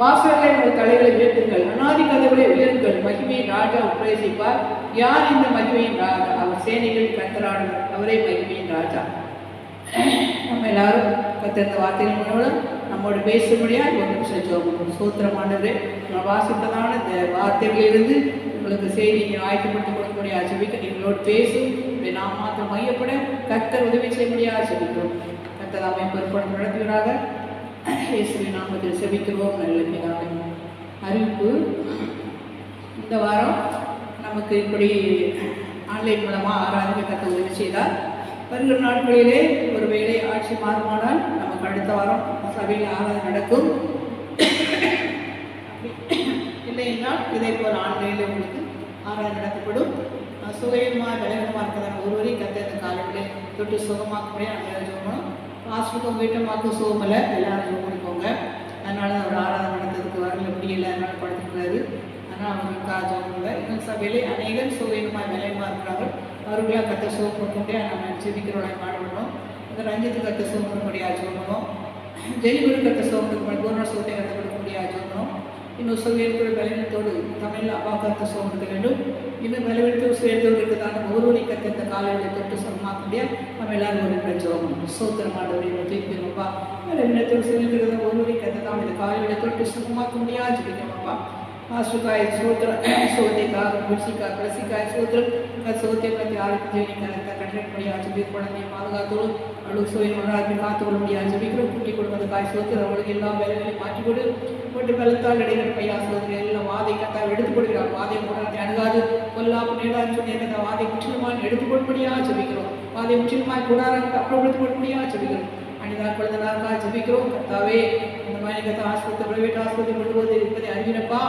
வாசல்களை உங்கள் தலைகளை உயர்த்துங்கள், அநாதி கதவுகளை உயர்த்துங்கள். மகிமையின் ராஜா உட்பிரவேசிப்பார். யார் இந்த மகிமையின் ராஜா? அவர் சேனைகள் கர்த்தரானவர், அவரே மகிமையின் ராஜா. நம்ம எல்லாரும் கர்த்தர் வார்த்தைகள் மூலம் நம்மோடு பேசும்படியாக ஒரு நிமிஷம் ஜெபம். சூத்திரமானவரே, நான் வாசிப்பதான இந்த வார்த்தைகளிலிருந்து உங்களுக்கு செய்தியை ஆயத்தப்படுத்திக் கொடுக்கக்கூடிய ஜெபிக்க நீங்களோடு பேசும் நாம் மாத்திரம் மையப்பட கர்த்தர் உதவி செய்ய முடியாது ஜெபிக்கிறோம். கர்த்தர் நாமே பொறுப்போடு நடத்துகிறாங்க. இயேசுவின் நாமத்தில் செபிக்கிறோம் நல்ல பிதாவே. அறிவிப்பு, இந்த வாரம் நமக்கு இப்படி ஆன்லைன் மூலமாக ஆராதனை கர்த்தர் உதவி செய்தார். வருகிற நாட்களிலே ஒருவேளை ஆட்சி மாறுமானால் நமக்கு அடுத்த வாரம் சபையில் ஆராதனை நடக்கும். இல்லை என்றால் இதே போல் ஆன்லைனில் உங்களுக்கு ஆராதனை நடத்தப்படும். சுகமாக விலகமாக இருக்கிறாங்க ஒருவரையும் கற்று காலையிலே தொட்டு சுகமாக்கக்கூடிய நாங்கள் ஜோமணும். பாஸ்டுக்கும் வீட்டமாக்கும் சுகமில்லை, எல்லாரும் ஜோம் பண்ணிக்கோங்க. அதனால அவர் ஆராதனை நடத்துறதுக்கு வரல முடியலை, அதனால் படுத்துக்கிறாரு. ஆனால் அவங்களுக்காக ஜோமில்லை. இன்னும் சபையிலே அநேகர் சுகமாக விலகமாக இருக்கிறார்கள். அவர்களாக கற்று சுகம் கொடுக்க நம்ம செபிக்கிறோட பாடுபடணும். இந்த ரஞ்சித்து கற்று சுகம் கொடுக்க முடியாது ஜோமணும். ஜெலிபுரி கற்று சுகம் கொடுக்க பூர்ண சுகத்தை கற்று கொடுக்க முடியாது ஜோமணும். இன்னும் சுயத்தோடு பலவீனத்தோடு தமிழ் அப்பா கருத்து சொல்லிருக்க வேண்டும். இன்னும் பலவீனத்தோடு சுயத்தோடு இருக்கிறதான ஒருவரை கற்று இந்த காலையில் தொட்டு சொல்லமாக்க முடியாது. நம்ம எல்லாரும் ஒரு பிரச்சோம் சோத்திரமானவரை தூக்கிப்பா பலவீனத்தோடு சுயக்கிறத ஒருவரை கற்று தான் இந்த காலையில் தொட்டு சுகமாக்க முடியாது சொல்லிக்கிறோம்ப்பா. आसुकाय सूत्र सोते का बुशिका प्रसिकाय सूत्र का सोते प्रति आरती देने का लगता कठिन पड़ी आज भी पढ़ने मार्गा तो अड़ु सोई मराज में का तो मुड़ी आज भी करो कुटी को मत काय सूत्र और के ना वेले वेले माटी को कोट बलता लड़े पया सूत्र ಎಲ್ಲ ವಾದೆ ಕಥಾ ಎಡುತ್ತುಕೊಡುವ ವಾದೆ ಮೂರನೇ ಅಣಗಾದು ಕೊಲ್ಲಾಪು ನೇಡಾಚುನೆ ಕಥಾ ವಾದೆ ಮುಚ್ಚಿಲಮಾನ್ ಎಡುತ್ತುಕೊಡ್ಬಿಡಿಯಾ ಜಬಿಕರೋ ವಾದೆ ಮುಚ್ಚಿಲಮಾನ್ ಕೂಡಾರಂ ಅಪ್ರವೃತ್ತಿಕೊಡ್ಬಿಡಿಯಾ ಜಬಿಕರೋ அணிதாக்குள்ளதனாக ஜபிக்கிறோம். கர்த்தாவே இந்த மாதிரி கதை ஆஸ்பத்திரி பிரைவேட் ஆஸ்பத்திரி கொண்டு போது இருப்பதை அறிவினப்பா.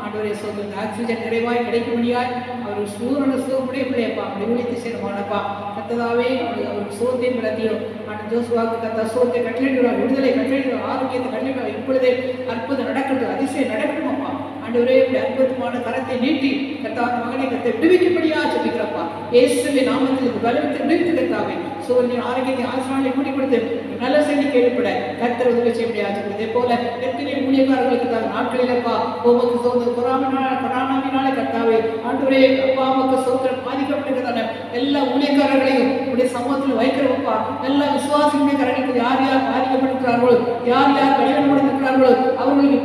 ஆண்டவரே சொல்லுங்க ஆக்சிஜன் நிறைவாய் கிடைக்க முடியாது. அவர் சூரன சோப்படே பிள்ளையப்பா அப்படி உழைத்து சேரமானப்பா. கத்ததாவே அவருக்கு சோத்தை விளத்தியோ ஆனால் ஜோசுவாக்கு கத்தா சோத்தை கட்டளிடுவார், விடுதலை கட்டளிடுவார், ஆரோக்கியத்தை கட்டளிடுவார். இப்பொழுதே அற்புதம் நடக்கட்டும், அதிசயம் நடக்கணும் அப்பா. ஆண்டவரே இப்படி அற்புதமான கரத்தை நீட்டி கத்தா மகனை கத்தை விடுவிக்கும்படியா ஜபிக்கிறப்பா. இயேசுவின் நாமத்தில் பலவத்தை விடுவித்து கத்தாவே சோழனை ஆரோக்கியத்தை ஆசிரியர்களை கூட்டி கொடுத்து நல்ல செய்தி கேள்விப்பட கர்த்தர் உதவி செய்ய முடியாது. இதே போல எத்தனை ஊழியக்காரர்களுக்கு தான் நாட்களிலப்பா உமக்கு சோதனை கொரோனாவினாலே கர்த்தாவே ஆண்டவரே அப்பா உமக்கு சோதனை பாதிக்கப்பட்டிருக்கிறதான எல்லா ஊழியக்காரர்களையும் உடைய சமூகத்தில் வைக்கிறவப்பா. எல்லா விசுவாசிகளுடைய கரங்களுக்கு யார் யார் பாதிக்கப்பட்டிருக்கிறார்களோ யார் யார் பலவீனப்பட்டிருக்கிறார்களோ அவர்களுக்கு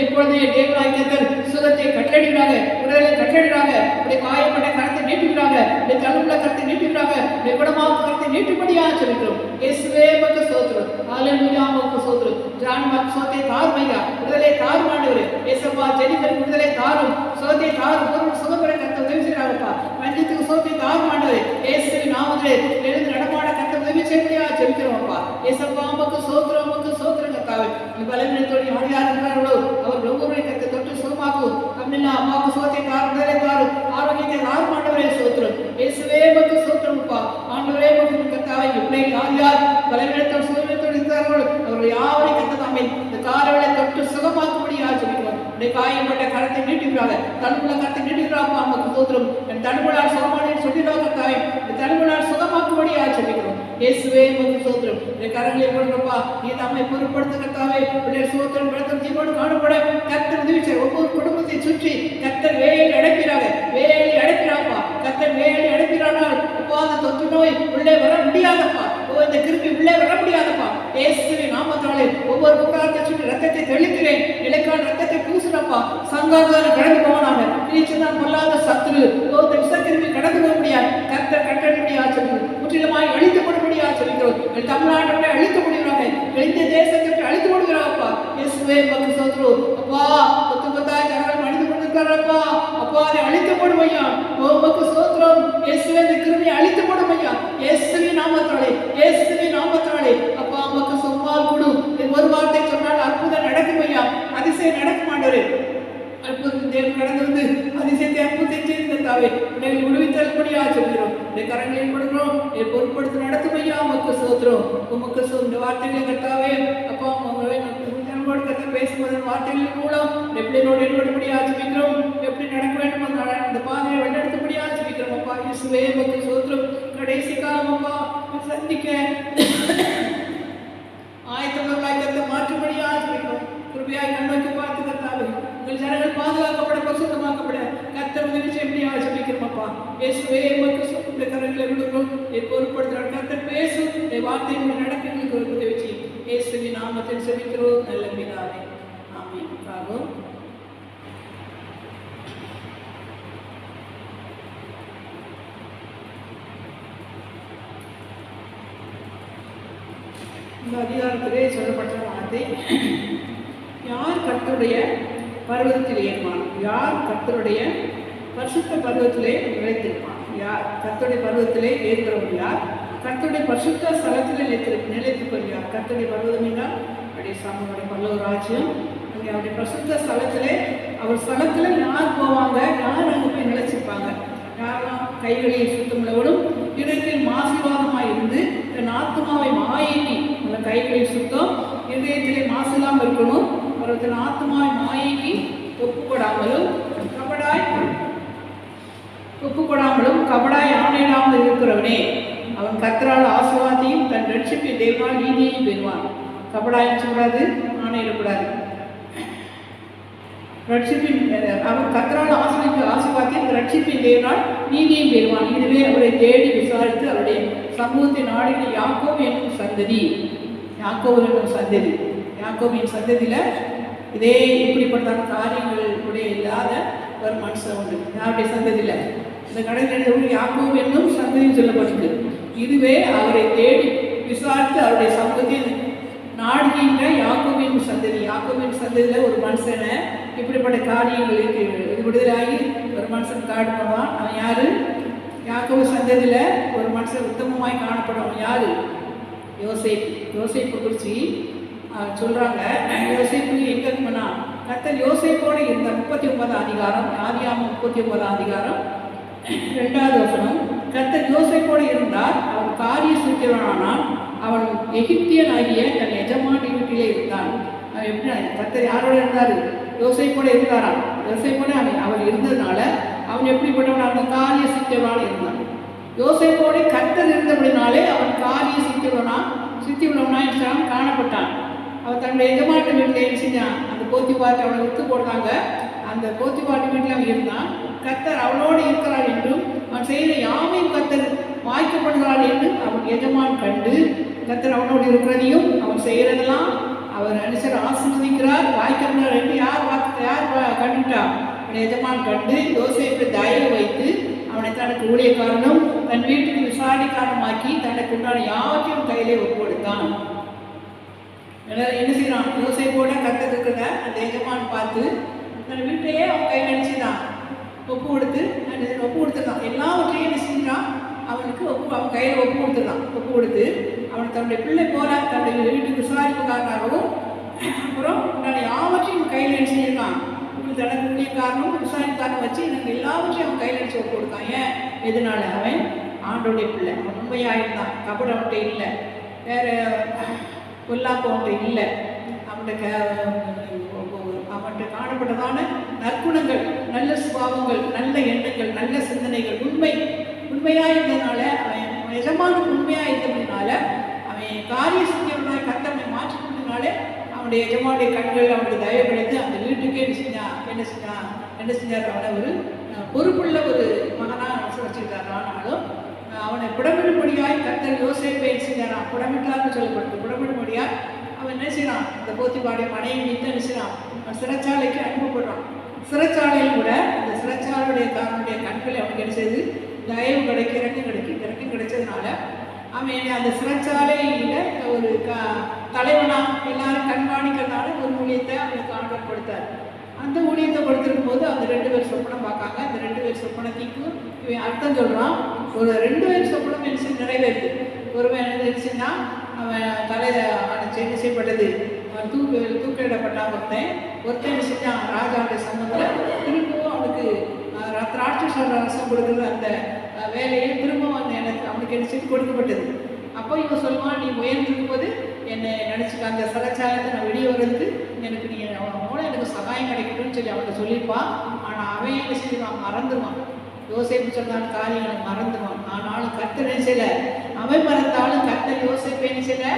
இப்பொழுதே தேவனாய் கர்த்தர் சுகத்தை கட்டளையிடுகிறாங்க, உடலை கட்டளையிடுகிறாங்க, உடைய காயப்பட்ட கரத்தை நீட்டுகிறாங்க, உடைய தழும்புல கரத்தை நீட்டுகிறாங்க, உடைய குணமாக கரத்தை நீட்டும்படியா சொல்லிக்கிறோம். இயேசுவே உமக்கு ஸ்தோத்திரம். ஹல்லேலூயா உமக்கு ஸ்தோத்திரம். ஜான் உமக்கு சோத்தை தாருமையா, விடுதலை தாரும் ஆண்டவரே. இயேசுவா ஜெனிஃபர் விடுதலை தாரும், சோத்தை தாரும், பூர்ண சுகப்பட கர்த்தர் உதவி செய்கிறாங்கப்பா. ரஞ்சித்துக்கு சோத்தை தாரும் ஆண்டவரே. இயேசுவின் நாமத்திலே எழுந்து நடமாட கர்த்தர் உதவி செய்யப்படியா சொல்லிக்கிறோம்ப்பா. இயேசுவா உமக்கு ஸ்தோத்திரம், உமக்கு ஸ்தோத்திரம் கர்த்தாவே. இந்த பலவீனத்தோடு யார் யார் இருக்கிறார்களோ அவர் ஒவ்வொருவரை கர்த்தர் தொட்டு சுகமாக்கும். கம்மில்லா அம்மாவுக்கு சோத்தை தாரும், விடுதலை தாரும், ஆரோக்கியத்தை தாரும் ஆண்டவரே ஸ்தோத்திரம். இயேசுவே உமக்கு ஸ்தோத்திரம்ப்பா. ஆண்டவரே உமக்கு கர்த்தாவே இப்படி யார் யார் பலவீனத்தோடு சுகவீனத்தோடு இருக்கிறார்களோ அவர்கள் யாவரையும் கர்த்தர் தாமே இந்த காலவேளை தொட்டு சுகமாக்கும்படியா சொல்லிக்கிறோம். உடைய காயப்பட்ட கரத்தை நீட்டுகிறாங்க, தடுப்புல கரத்தை நீட்டுகிறாப்பா உமக்கு ஸ்தோத்திரம். என் தடுப்புலால் சுகமானேன்னு சொல்லிடுவாங்க கர்த்தாவே. இந்த தடுப்புலால் சுகமாக்கும்படியா சொல்லிக்கிறோம். இயேசுவே உமக்கு ஸ்தோத்திரம். இந்த கரங்களை கொடுங்கப்பா. நீ தம்மை பொறுப்படுத்த கர்த்தாவே. உடைய ஸ்தோத்திரம் படுத்தும் ஜீவனோடு காணப்பட கர்த்தர் உதவி செய்ய ஒவ்வொரு குடும்பத்தை சுற்றி கர்த்தர் வேலை அடைக்கிறாங்க, வேலை அடைக்கிறாப்பா. கர்த்தர் வேலை அடைக்கிறானால் அப்பா அந்த தொற்று நோய் உள்ளே வர முடியாதப்பா. இந்த கிருமி உள்ளே வர முடியாதப்பா. இயேசுவின் நாமத்தாலே ஒவ்வொரு கூடாரத்தை சுற்றி ரத்தத்தை தெளிக்கிறேன். நிலைக்கான ரத்தத்தை பூசுறப்பா. சங்காரதான கடந்து போனாங்க. நீச்சல் பொல்லாத சத்துரு இந்த விஷக்கிருமி கடந்து போக முடியாது. கர்த்தர் கட்டடிப்படியா சொல்லுங்கள். முற்றிலுமாய் அழித்து போடும்படியா சொல்லிக்கிறோம். தமிழ்நாட்டை அழித்து முடிகிறாங்க, இந்த தேசத்தை அழித்து போடுகிறாப்பா. இயேசுவே உமக்கு ஸ்தோத்திரம். அப்பா கொத்து கொத்தாய் ஜனங்கள் அழித்து கொண்டிருக்கிறாரப்பா. அப்பா அதை அழித்து போடுமையா உமக்கு ஸ்தோத்திரம். இயேசுவே இந்த கிருமியை அழித்து போடுமையா இயேசுவின் நாமத்தாலே, இயேசுவின் நாமத்தாலே. அப்பா உமக்கு சொன்னால் கொடு. ஒரு வார்த்தை சொன்னால் அற்புதம் நடக்குமையா, அதிசயம் நடக்கும் ஆண்டவரே. அற்புதம் தேவன் கடந்து வந்து அதிசயத்தை அற்புதத்தை செய்து தாவே உடனே விடுவித்தல்படியா சொல்கிறோம். இந்த கரங்களையும் கொடுக்கிறோம். பொருட்படுத்தி நடத்துமையா உமக்கு ஸ்தோத்திரம். உமக்கு இந்த வார்த்தைகளை கர்த்தாவே அப்பா நம்மளோட கற்று பேசும்போது வார்த்தைகளின் மூலம் எப்படினோடு ஈடுபடும்படியா ஜெபிக்கிறோம். எப்படி நடக்க வேண்டும் அந்த பாதையை வழிநடத்தும்படியா ஜெபிக்கிறோம். அப்பா இயேசுவே உமக்கு ஸ்தோத்திரம். கடைசி காலம் அப்பா சந்திக்க ஆயத்தவர்களாய் கர்த்தர் மாற்றும்படியா ஜெபிக்கிறோம். கிருபையாய் கண்ணோக்கி பார்த்து கர்த்தாவே உங்கள் ஜனங்கள் பாதுகாக்கப்பட பரிசுத்தமாக்கப்பட கர்த்தர் உதவி செய்யும்படியா ஜெபிக்கிறோம். அப்பா இயேசுவே உமக்கு இந்த கரங்களை விடுகிறோம். பொறுப்படுத்துகிற கர்த்தர் பேசும் வார்த்தை நடக்க எங்களுக்கு ஒரு உதவி செய்யும். இயேசுவின் நாமத்தில் ஜெபிக்கிறோம் நல்ல பிதாவே, ஆமென். இந்த அதிகாரத்திலே சொல்லப்பட்ட வார்த்தை யார் கர்த்தருடைய பர்வதத்தில் ஏறுவான், யார் கர்த்தருடைய பரிசுத்த பர்வதத்திலே நிலைத்திருப்பான். யார் கர்த்தருடைய பர்வதத்திலே ஏறுகிறவன் யார், கர்த்தருடைய பரிசுத்த ஸ்தலத்திலே நிலைத்திருப்பது யார். கர்த்தருடைய பர்வதம் என்றால் அப்படியே சாமியோடைய பல்லவ ராஜ்யம். அங்கே அவருடைய பரிசுத்த ஸ்தலத்திலே அவர் ஸ்தலத்தில் யார் போவாங்க, யார் அங்கே போய் நிலைச்சிருப்பாங்க. யாரெல்லாம் கைகளில் சுத்தமுள்ளவளும் இதயத்தில் ஆசீர்வாதமாக இருந்து தன் ஆத்மாவை மாயேற்றி, அந்த கைகளில் சுத்தம் இதயத்திலே மாசில்லாமல் இருக்கணும். அவர் தன் ஆத்மாவை மாயேற்றி ஒப்புக்கொடாமலும் கபடாய் ஆணையிடாமல் இருக்கிறவனே அவன் கர்த்தரால் ஆசீர்வாதத்தையும் தன் ரட்சிப்பை தேவனால் நீதியையும் பெறுவான். கபடாயும் சொல்லக்கூடாது, ஆணையிடக்கூடாது. ரட்சிப்பின் அவர் கர்த்தரால் ஆசீர்வாதத்தின் ரட்சிப்பின் தேவனால் நீதியும் பெறுவான். இதுவே அவரை தேடி விசாரித்து அவருடைய சமூகத்தை நாடுகிற யாக்கோபு என்னும் சந்ததி. யாக்கோபு என்னும் சந்ததி, யாக்கோபின் சந்ததியில் இதே இப்படிப்பட்ட காரியங்களுடைய இல்லாத ஒரு மனுஷன் உண்டு. யாருடைய சந்ததியில்? இந்த கடைசி யாக்கோபு என்னும் சந்ததியும் சொல்லப்படுது. இதுவே அவரை தேடி விசாரித்து அவருடைய சமூகத்தை நாடுகின்ற யாக்கோபின் சந்ததி. யாக்கோபின் சந்ததியில் ஒரு மனுஷனை இப்படிப்பட்ட காரியங்களுக்கு விடுதலாகி ஒரு மனுஷன் காணப்படுவான். அவன் யாரு? யாக்கோபு சந்ததியில் ஒரு மனுஷன் உத்தமமாய் காணப்படுவான். யாரு? யோசேப்பு. யோசேப்பு குறித்து சொல்கிறாங்க. யோசேப்பு எங்கே இருக்குன்னா, கர்த்தர் யோசேப்போடு இருந்த 39ஆம் அதிகாரம், ஆதியாகமம் 39ஆம் அதிகாரம் 2வது வசனம். கர்த்தர் யோசேப்போடு இருந்தார், அவன் காரிய சூத்திரனானான், அவன் எகிப்தியன் ஆகிய தன் எஜமானி வீட்டிலே இருந்தான். அவன் எப்படி? கர்த்தர் யாரோட இருந்தார்? யோசேப்போடு இருந்தாராம். யோசேப்போடு அவன் இருந்ததுனால அவன் எப்படிப்பட்டவன்? அவன் காரிய சூத்திரனாக இருந்தான். யோசேப்போடு கர்த்தர் இருந்தபடினாலே அவன் காரிய சித்தியுள்ளவனாக காணப்பட்டான். அவன் தன்னுடைய எஜமாட்டு வீட்டில் என்ன செஞ்சான்? அந்த போத்திபார்ட்டு அவனை விட்டு போட்டாங்க. அந்த போத்திபார்ட்டு வீட்டில் அவன் இருந்தான். கர்த்தர் அவனோடு இருக்கிறான் என்றும் அவன் செய்கிற யாவையும் கர்த்தர் வாய்க்கப்படுகிறான் என்றும் அவன் எஜமான் கண்டு, கர்த்தர் அவனோடு இருக்கிறதையும் அவன் செய்கிறதெல்லாம் அவர் அனுசர் ஆசீர்வதிக்கிறார், வாய்க்கப்படுகிறார் என்று யார் கண்டுட்டான்? அவன் எஜமான் கண்டு யோசேப்பை தயவு வைத்து அவனை தனக்கு ஊழியக்காரனும் தன் வீட்டுக்கு விசாரிக்காரமாக்கி தனக்கு உண்டான யாவற்றையும் கையிலே ஒப்புக்கொடுத்தான். என்ன செய்யறான்? யோசேப்போட கர்த்தர் இருக்கிற அந்த எஜமான் பார்த்து தன் வீட்டையே அவன் கையில் நினைச்சுதான் ஒப்பு கொடுத்துருந்தான். எல்லாவற்றையும் என்ன செஞ்சான்? அவனுக்கு அவன் கையில் ஒப்பு கொடுத்து அவன் தன்னுடைய பிள்ளை போல தன்னுடைய வீட்டுக்கு விசாரிப்புக்காரனாகவும் அப்புறம் யாவற்றையும் கையில் என்ன செஞ்சிருக்கான்? தனக்கு ஊழியக்காரனும் விசாரிக்காரனும் வச்சு எனக்கு எல்லாவற்றையும் அவன் கையில் அடிச்சு ஒப்பு கொடுத்தான். ஏன்? எதனால? அவன் ஆண்டோடைய பிள்ளை, அவன் உண்மையாக இருந்தான். கபடு அவன்கிட்ட இல்லை, வேற கொல்லாப்பு அவன்கிட்ட இல்லை. அவன்கிட்ட காணப்பட்டதான நற்குணங்கள், நல்ல சுபாவங்கள், நல்ல எண்ணங்கள், நல்ல சிந்தனைகள், உண்மையாக இருந்ததுனால அவன் எஜமானுக்கு உண்மையாக இருந்ததுனால அவன் காரிய சித்தியவனாய் கர்த்தனை மாற்றிக்கொண்டதுனால அவனுடைய எஜமானுடைய கண்கள் அவனுடைய தயவு கிடைத்து அந்த வீட்டுக்கே என்ன செஞ்சார்? அவனை ஒரு பொறுப்புள்ள ஒரு மகனாக வச்சுக்கிட்டார். ஆனாலும் அவனை புடமிடும்படியாய் கர்த்தர் யோசேப்பை செஞ்சாரான். புடமிட்டார்னு சொல்லப்படுது. புடமிடும்படியாய் அவன் என்ன செய்யறான்? இந்த போத்திபாடைய மனைவி மீது என்ன செய்யறான்? அவன் சிறைச்சாலைக்கு அனுப்பப்படுறான். சிறைச்சாலையில் கூட அந்த சிறைச்சாலையுடைய காரனுடைய கண்களை அவனுக்கு என்ன செய்யுது? தயவு இறக்கம் கிடைச்சதுனால அவன் அந்த சிறைச்சாலையில் ஒரு தலைவனாக எல்லாரும் கண்காணிக்கிறதுனால ஒரு ஊழியத்தை அவனுக்கு ஆண்டவர் கொடுத்தார். அந்த ஊழியத்தை கொடுத்துருக்கும் போது அந்த 2 பேர் சொப்பனம் பார்க்காங்க. அந்த 2 பேர் சொப்பனத்திற்கு இவன் அர்த்தம் சொல்கிறான். ஒரு 2 பேர் சொப்பனம் என்ன நிறைவேறுது. ஒருவன் என்ன அவன் என்ன செய்யப்பட்டது? அவன் தூக்கிலிடப்பட்டான். ஒருத்தன் என்ன செஞ்சான்? ராஜாவுடைய சமூகத்தில் திரும்பவும் அவனுக்கு ராட்சச ரசம் கொடுக்குறது அந்த வேலையை திரும்பவும் அவனுக்கு என்ன செய்து கொடுக்கப்பட்டது. அப்போ இவன் சொல்லுவான், நீ உயர்ந்திருக்கும் போது என்னை நினச்சிக்க அந்த சிறைச்சாலத்தை நான் வெளியே வர்றதுக்கு எனக்கு நீ மூலம் எனக்கு சகாயம் கிடைக்கணும்னு சொல்லி அவன்கிட்ட சொல்லியிருப்பான். ஆனால் அவன் என்ன செஞ்சுவான்? மறந்துடுவான். யோசேப்பு சொன்னான் காரியங்களை மறந்துடுவான். ஆனாலும் கர்த்தர் என்ன செய்யலை? அவன் மறந்தாலும் கர்த்தர் யோசேப்பை என்ன செய்யலை?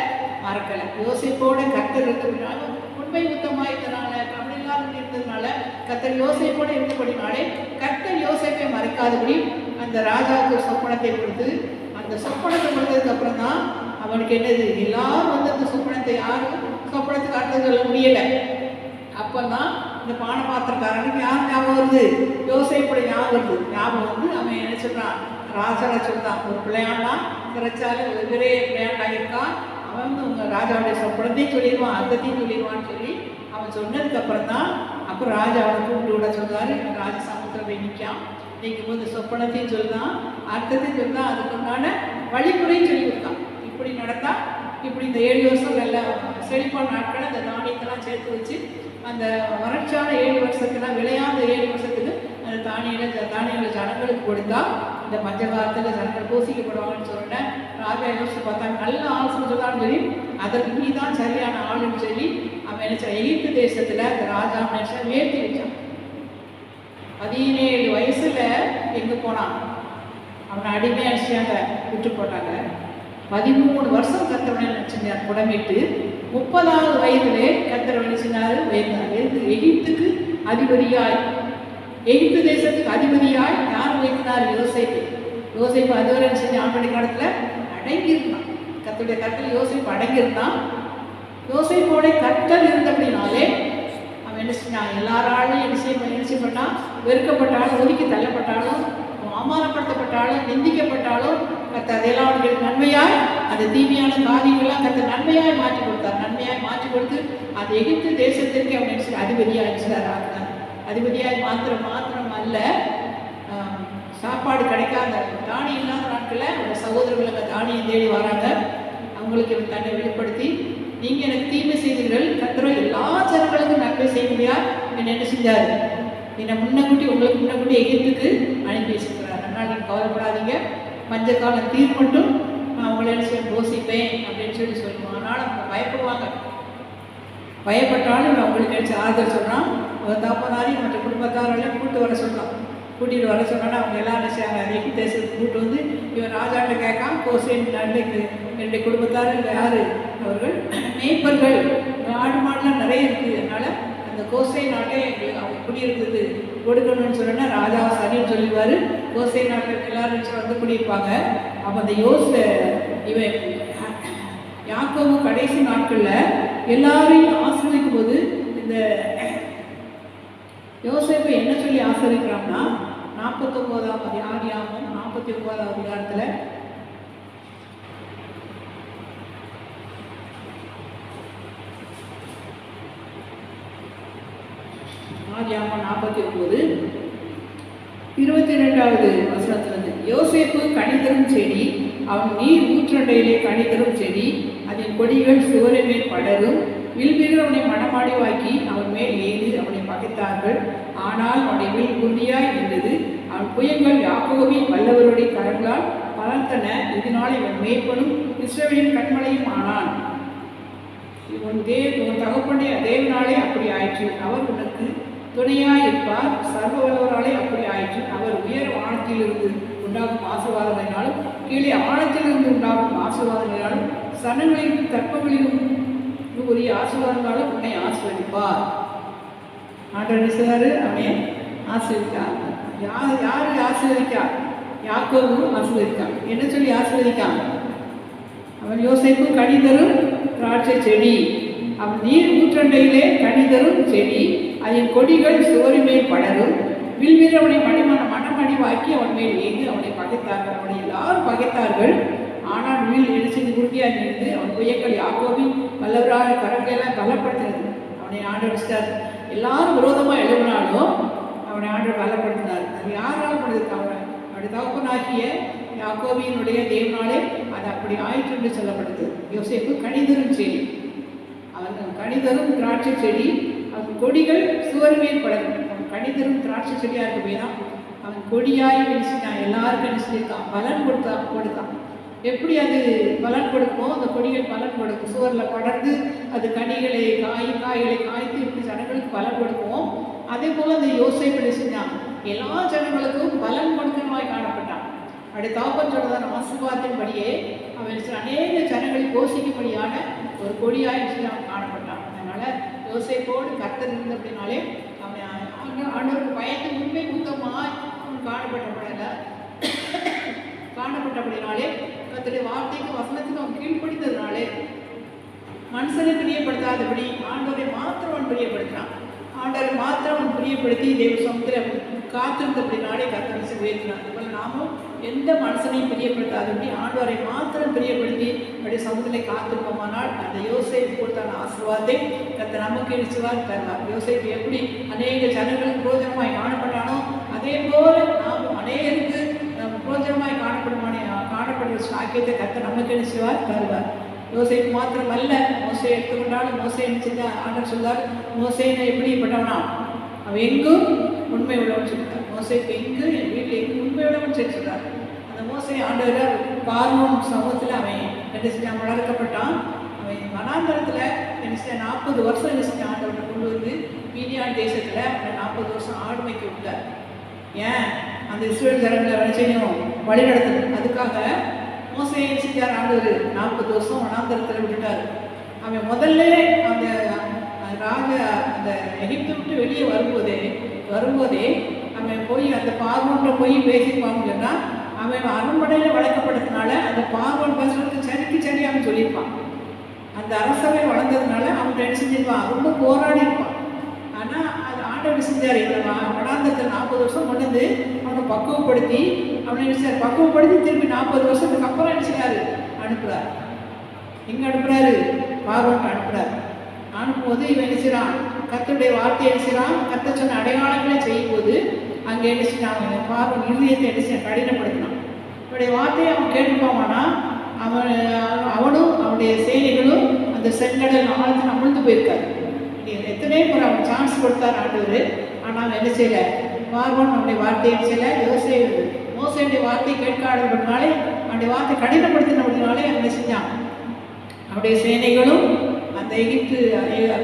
மறக்கலை. யோசேப்போட கர்த்தர் இருக்கிறதுனால உண்மை உத்தமாக இருந்ததுனால தமிழில்லாத இருந்ததுனால கர்த்தர் யோசேப்போட இருந்தபடினாலே கர்த்தர் யோசேப்பை மறக்காதபடி அந்த ராஜாவுக்கு சொப்பனத்தை கொடுத்து அந்த சொப்பனத்தை கொடுத்ததுக்கு அப்புறம் தான் அவனுக்கு என்னது? எல்லாரும் வந்து அந்த சொப்பனத்தை யாரும் சொப்பனத்துக்கு அர்த்தம் சொல்ல முடியலை. அப்போ தான் இந்த பானபாத்திரக்காரனுக்கு யார் ஞாபகம் வருது? யோசேப்போட ஞாபகம் வந்து அவன் என்ன சொல்கிறான்? ராஜாவை சொல்கிறான், ஒரு பிள்ளையாண்டா சிறைச்சாலை ஒரு பெரிய பிள்ளையாண்டாக இருக்கான். அவன் வந்து உங்கள் ராஜாவுடைய சொப்பனத்தையும் சொல்லிடுவான், அர்த்தத்தையும் சொல்லிடுவான்னு சொல்லி அவன் சொன்னதுக்கப்புறம் தான் அப்புறம் ராஜா அவனை கூப்பிட்டு விட சொல்கிறாரு. ராஜ சமுத்திரம் போய் நிற்கான். நிற்கும் போது சொப்பனத்தையும் சொல்லுதான், அர்த்தத்தையும் சொல்லுதான், அதுக்கு உண்டான வழிமுறையும் சொல்லி கொடுத்தான். இப்படி நடத்தா இப்படி இந்த 7 வருஷம் நல்ல செழிப்பான நாட்கள் அந்த தானியத்தெல்லாம் சேர்த்து வச்சு அந்த வறட்சியான 7 வருஷத்துலாம் விளையாத 7 வருஷத்துக்கு அந்த தானியங்களை ஜனங்களுக்கு கொடுத்தா இந்த மஞ்ச காலத்தில் ஜனங்கள் போசிக்கப்படுவாங்கன்னு சொன்னேன். ராஜா யோசிச்சு பார்த்தாங்க, நல்ல ஆலோசனை சொல்லான்னு சொல்லி அதற்கு நீ தான் சரியான ஆளுன்னு சொல்லி அவன் நினைச்சா எகிப்து தேசத்தில் அந்த ராஜா நினைச்சா வேர்த்தி வச்சான். 17 வயசுல எங்கே போனான்? அவனை அடிமை அடிச்சாங்க, விட்டு போட்டாங்க. 13 வருஷம் கர்த்தரை நினைச்சிருந்தார் புடமிட்டு. 30வது வயதிலே கர்த்தரை நினைச்சினாரு உயர்ந்தார். எகிப்துக்கு அதிபதியாய், எகிப்து தேசத்துக்கு அதிபதியாய் யார் வைத்தினார்? யோசேப்பு. யோசேப்பு அதுவரை செஞ்ச ஆண்டோடைய காலத்தில் அடங்கியிருந்தான். கர்த்தருடைய கட்டளை யோசேப்பு அடங்கியிருந்தான். யோசேப்போட கட்டல் இருந்தபடினாலே அவன் என்ன செஞ்சான்? எல்லாராலும் என்ன செய்யப்பட்டான்? வெறுக்கப்பட்டாலும், ஒதுக்கி தள்ளப்பட்டாலும், அவமானப்படுத்தப்பட்டாலும், நிந்திக்கப்பட்டாலும் கர்த்தர் அதையெல்லாம் அவனுக்கு நன்மையாய், அந்த தீமையான காரியங்கள்லாம் கர்த்தர் நன்மையாய் மாற்றி கொடுத்தார். நன்மையாய் மாற்றி கொடுத்து அந்த எகிப்து தேசத்திற்கு அவன் என்ன அதிபதியாக இருக்கிறார். அதிபதியாய் மாத்திரம் அல்ல, சாப்பாடு கிடைக்காத தானியம் இல்லாத நாட்களில் அவங்க சகோதரர்களுக்கு தானியம் தேடி வராங்க. அவங்களுக்கு இவன் தன்னை வெளிப்படுத்தி, நீங்கள் எனக்கு தீமை செய்தீர்கள், கர்த்தரோ எல்லா ஜனங்களுக்கும் நன்மை செய்ய முடியாது என்ன செஞ்சார்? என்னை உங்களுக்கு முன்னக்கூட்டி எகிப்துக்கு அனுப்பி வச்சிருக்கிறார். அதனால் நீங்கள் கவலைப்படாதீங்க, மஞ்சள் காலம் தீர்மட்டும் நான் உங்களை என்ன செய்ய போசிப்பேன் அப்படின்னு சொல்லுவோம். அதனால் அவங்க பயப்படுவாங்க. பயப்பட்டாலும் அவங்களுக்கு நினச்சி ஆறுதல் சொல்கிறான். அவன் தாப்பனாரையும் மற்ற குடும்பத்தாரெல்லாம் கூட்டிகிட்டு வர சொன்னா அவங்க எல்லாம் என்ன செய்யாங்க? எகிப்து தேசத்துக்கு கூட்டு வந்து இவன் ராஜாட்ட கேட்காம கோசேன் என்னுடைய குடும்பத்தார் யார்? அவர்கள் மேய்ப்பர்கள், ஆடு மாடுலாம் நிறைய இருக்குது. அதனால் அந்த கோசை நாட்டை அவங்க குடியிருக்கிறது கொடுக்கணும்னு சொன்னா ராஜா சரின்னு சொல்லிடுவார். கோசை நாட்டில் எல்லாரும் வந்து குடியிருப்பாங்க. அப்போ அந்த இவன் யாக்கோபு கடைசி நாட்களில் எல்லாரையும் ஆசிர்வதிக்கும் போது இந்த யோசேப்பு என்ன சொல்லி ஆசிர்வதிக்கிறான்னா, 49ஆம் ஆதியாகமம் 49ஆம் அதிகாரத்தில் ஆதியாகமம் 49 22வது வசனத்திலிருந்து, யோசேப்பு கனிதரும் செடி, அவன் நீர் ஊற்றண்டையிலே கனிதரும் செடி, அதன் கொடிகள் சுவரின் மேல் படரும், வில்வீரர் அவனை மனமாடி வாக்கி அவன் மேல் ஏறி அவனை பகைத்தார்கள். ஆனால் அவனுடைய வில் குருதியாய் நின்றது. அவன் புயங்கள் யாக்கோபின் வல்லவருடைய கரங்களால் பலர்த்தன. இதனால் இவன் மேய்ப்பனும் இஸ்ரவேலின் கண்மலையும் ஆனான். உன் தகப்பனுடைய தேவனாலே அப்படி ஆயிற்று. அவர் உனக்கு துணையாய் இருப்பார். சர்வ வல்லவராலே அப்படி ஆயிற்று. அவர் உயர் வானத்திலிருந்து உண்டாகும் ஆசீர்வாதங்களினாலும் கீழே ஆழத்திலிருந்து உண்டாகும் ஆசீர்வாதங்களினாலும் சனங்களிலும் தர்ப்பங்களிலும் உரிய ஆசீர்வாதங்களாலும் உன்னை ஆசீர்வதிப்பார். ஆண்டவர் செய்தாரு, அவனை ஆசீர்வதித்தார். யாரு ஆசீர்வதிக்கார்? யாக்கோபு ஆசீர்வதிக்கான். என்ன சொல்லி ஆசீர்வதிக்கான்? அவன் யோசேப்பு கனிதரும் திராட்சை செடி, அவன் நீர் ஊற்றண்டையிலே கனிதரும் செடி, அதன் கொடிகள் சுவரிமே படரும், வில்வீரர் அவனை மனமடி வாக்கி அவன் மேல் ஏறி அவனை பகைத்தார்கள். அவனை எல்லாரும் பகைத்தார்கள். ஆனால் வில் இடிச்சது குருதியாக நின்று அவன் புயக்கள் யாக்கோபின் வல்லவராக கரங்களெல்லாம் பலப்படுத்தினது. அவனை ஆண்டவர் எல்லாரும் விரோதமாக எழுதினாலும் அவனை ஆண்டவர் பலப்படுத்தினார். அது யாரால் பண்ணுறது? அவனுடைய தகப்பனாகிய யாக்கோபியினுடைய தேவனாலே அது அப்படி ஆயிற்று என்று சொல்லப்படுது. யோசேப்பு கனிதரும் செடி, அவன் கனிதரும் திராட்சை செடி, அவன் கொடிகள் சுவர்மேல் படரும். அவன் கனிதரும் திராட்சை செடியாக இருக்க போய் தான் அவன் கொடியாய் நினைச்சிட்டான். எல்லாருக்கும் நினைச்சிருக்கான், பலன் கொடுத்தான். எப்படி அது பலன் கொடுக்கும்? அந்த கொடிகள் பலன் கொடுக்கும், சுவரில் படர்ந்து அது கனிகளை காய்களை காய்த்து எப்படி ஜனங்களுக்கு பலன் கொடுக்கும். அதே போல் அந்த யோசேப்பு செஞ்சான், எல்லா ஜனங்களுக்கும் பலன் கொடுக்கணுமாய் காணப்பட்டான். அப்படி தாப்பன் சொல்றதான ஆசீர்வாதத்தின்படியே அவன் அநேக ஜனங்களை போஷிக்கும்படியான ஒரு கொடியாய் அவன் காணப்பட்டான். அதனால யோசேப்போடு கர்த்தர் இருந்த அப்படின்னாலே அவன் ஆண்டவருக்கு பயந்து உண்மை முத்தமாய் அவன் காணப்பட்டபடினாலே கர்த்தருடைய வார்த்தைக்கு வசனத்துக்கு அவன் கீழ்ப்படித்ததுனாலே மனுஷனை பிரியப்படுத்தாதபடி ஆண்டவரை மாத்திரம் அவன் பிரியப்படுத்தினான். ஆண்டவரை மாத்திரம் அவன் பிரியப்படுத்தி தேவ சமுத்திரம் காத்திருந்தபடினாலே கர்த்தரை உயர்த்தினான். அதுபோல் நாமும் எந்த மனுஷனையும் பிரியப்படுத்தாதபடி ஆண்டவரை மாத்திரம் பிரியப்படுத்தி அப்படி சமுதிரை காத்திருப்போமானால் அந்த யோசேப்பு கொடுத்தான ஆசீர்வாதத்தை கர்த்தர் நமக்கு இடிச்சுவார் தருவார். யோசேப்பு எப்படி அநேக ஜனங்களுக்கு பிரோஜனமாய் காணப்பட்டானோ அதே போல நாம் அநேகருக்கு பிரோஜனமாய் காணப்படுற சாக்கியத்தை கர்த்தர் நமக்கு இடிச்சுவார் தருவார். யோசேப்பு மாத்திரம் அல்ல, மோசே எடுத்துக்கொண்டாலும் மோசே என்ன ஆண்டவர் சொல்றார், மோசேனை எப்படிப்பட்டவனா அவன் எங்கும் உண்மை உள்ளவன் சொல்லிட்டார். மோசேக்கு எங்கு என் வீட்டில் எங்கு உண்மை உள்ளவன் சொல்லி சொல்றார். அந்த மோசை ஆண்டவர் பார்வோன் சமூகத்தில் அவன் என்ன செஞ்சான்? வளர்க்கப்பட்டான். அவன் வனாந்தரத்தில் என்ன செஞ்சான்? 40 வருஷம் என்ன செஞ்சான்? ஆண்டவனை கொண்டு வந்து மீதியான் தேசத்தில் அவனை 40 வருஷம் ஆடுமைக்கு விட்டார். ஏன்? அந்த இஸ்ரேல் ஜனங்களை என்ன செய்யணும்? வழி நடத்தணும். அதுக்காக மோசையை செஞ்சார் ஆண்டவர் 40 வருஷம் வனாந்தரத்தில் விட்டுட்டார். அவன் முதல்ல அந்த எகிப்தை விட்டு வெளியே வரும்போதே அவன் போய் அந்த பார்வோன்ட்ட போய் பேசிப்பான்னு சொன்னால் அவன் அரண்மனையில் வளர்க்கப்பட்டதுனால அந்த பார்வோன் பசங்களுக்கு சரி அவன் சொல்லியிருப்பான். அந்த அரசவை வளர்ந்ததுனால அவன் என்ன செஞ்சிருப்பான், ரொம்ப போராடி இருப்பான். ஆனால் அது ஆண்டவர் செஞ்சார். வடாந்தத்தை 40 வருஷம் கொண்டு வந்து அவனை பக்குவப்படுத்தி திருப்பி 40 வருஷத்துக்கு அப்புறம் என்ன செய்யாரு, அனுப்புகிறார். எங்கே அனுப்புகிறாரு, பார்வோன்ட்டு அனுப்புகிறார். அனுப்பும்போது இவன் என்ன செய்கிறான், கர்த்தருடைய வார்த்தையை என்ன செய்கிறான், கர்த்தர் சொன்ன அடையாளங்களை செய்யும்போது அங்கே என்ன செய்யறான், பார்வோன் இருதயத்தை என்ன செய்ய கடினப்படுத்தினான். இவருடைய வார்த்தையை அவன் கேட்டுப்பாவானா, அவனும் அவனுடைய சேனைகளும் அந்த செங்கடல் ஆழத்தில் அமிழ்ந்து போயிருக்காரு. எத்தனையோ முறை அவன் சான்ஸ் கொடுத்தார் ஆண்டவர். ஆனால் அவன் என்ன செய்யல, பார்வோன் அவனுடைய வார்த்தையை செய்யல. மோசேயுடைய வார்த்தையை கேட்காதபடினாலே, அவனுடைய வார்த்தை கடினப்படுத்தினபடினாலே அவன் என்ன செஞ்சான், அவனுடைய சேனைகளும் அந்த எகிப்து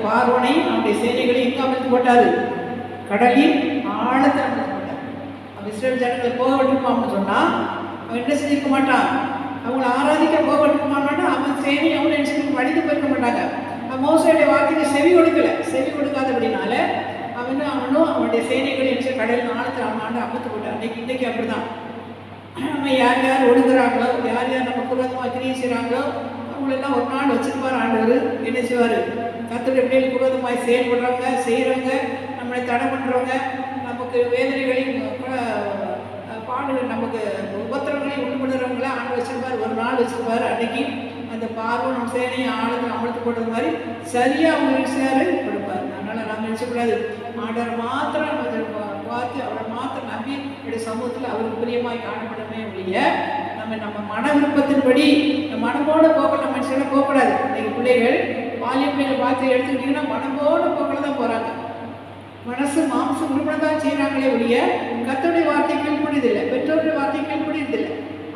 பார்வோனை அவனுடைய சேனைகளை எங்கே அமிழ்த்து போட்டாரு, கடலில் ஆழத்தில் அமிழ்த்து போட்டார். அவன் இஸ்ரேல் ஜனங்களை போக விட்டுருப்பான்னு சொன்னால் அவன் என்ன செஞ்சிருக்க மாட்டான், அவங்கள ஆராதிக்க போக விட்டுருப்பான்னா அவன் சேனை அவனை என்ன செஞ்சு வடித்து போயிருக்க மாட்டாங்க. அவன் மோசையுடைய வார்த்தைக்கு செவி கொடுக்காதபடினால அவனும் அவனுடைய சேனைகளை என்ன கடலில் ஆழத்தில் அவன் அமிழ்த்து போட்டான். இன்னைக்கு அப்படிதான் நம்ம யார் ஒழுங்குறாங்களோ, யார் நம்ம குரோதமாக கிரியை செய்கிறாங்களோ அவங்களெல்லாம் ஒரு நாள் வச்சுருப்பார் ஆண்டவர். என்ன செய்வார், கர்த்தருடைய பிள்ளைகள் குரோதமாய் செய்கிறவங்க நம்மளை தடை பண்ணுறவங்க, நமக்கு வேதனைகளையும் பாடுகள் நமக்கு உபத்திரங்களையும் உண்டு பண்ணுறவங்கள ஆண்டு வச்சுருப்பார். ஒரு நாள் வச்சுருப்பார். அன்னைக்கு அந்த பார்வோன் சேனையை ஆளுநர் அமர்த்து போடுறது மாதிரி சரியாக அவங்க நினைச்சாரு கொடுப்பார். அதனால் நம்ம நினச்சக்கூடாது, ஆண்டவரை மாத்திரம் நம்ம பார்த்து அவரை மாத்திரம் நம்பி என்னுடைய சமூகத்தில் அவருக்கு பிரியமாய் காணப்படவே ஒழிய நம்ம மன விருப்பத்தின்படி மனமோட போக்கில் நம்ம மனுஷனை போகக்கூடாது. இன்றைக்கு பிள்ளைகள் பாலிய பிள்ளைகளை பார்த்து எடுத்துக்கிட்டிங்கன்னா மனமோட போக்கில் தான் போகிறாங்க. மனசு மாம்சம் விருப்பம் தான் செய்கிறாங்களே ஒழிய கர்த்தருடைய வார்த்தை கீழ்ப்படியதில்லை, பெற்றோருடைய வார்த்தை கீழ்ப்படியதில்லை.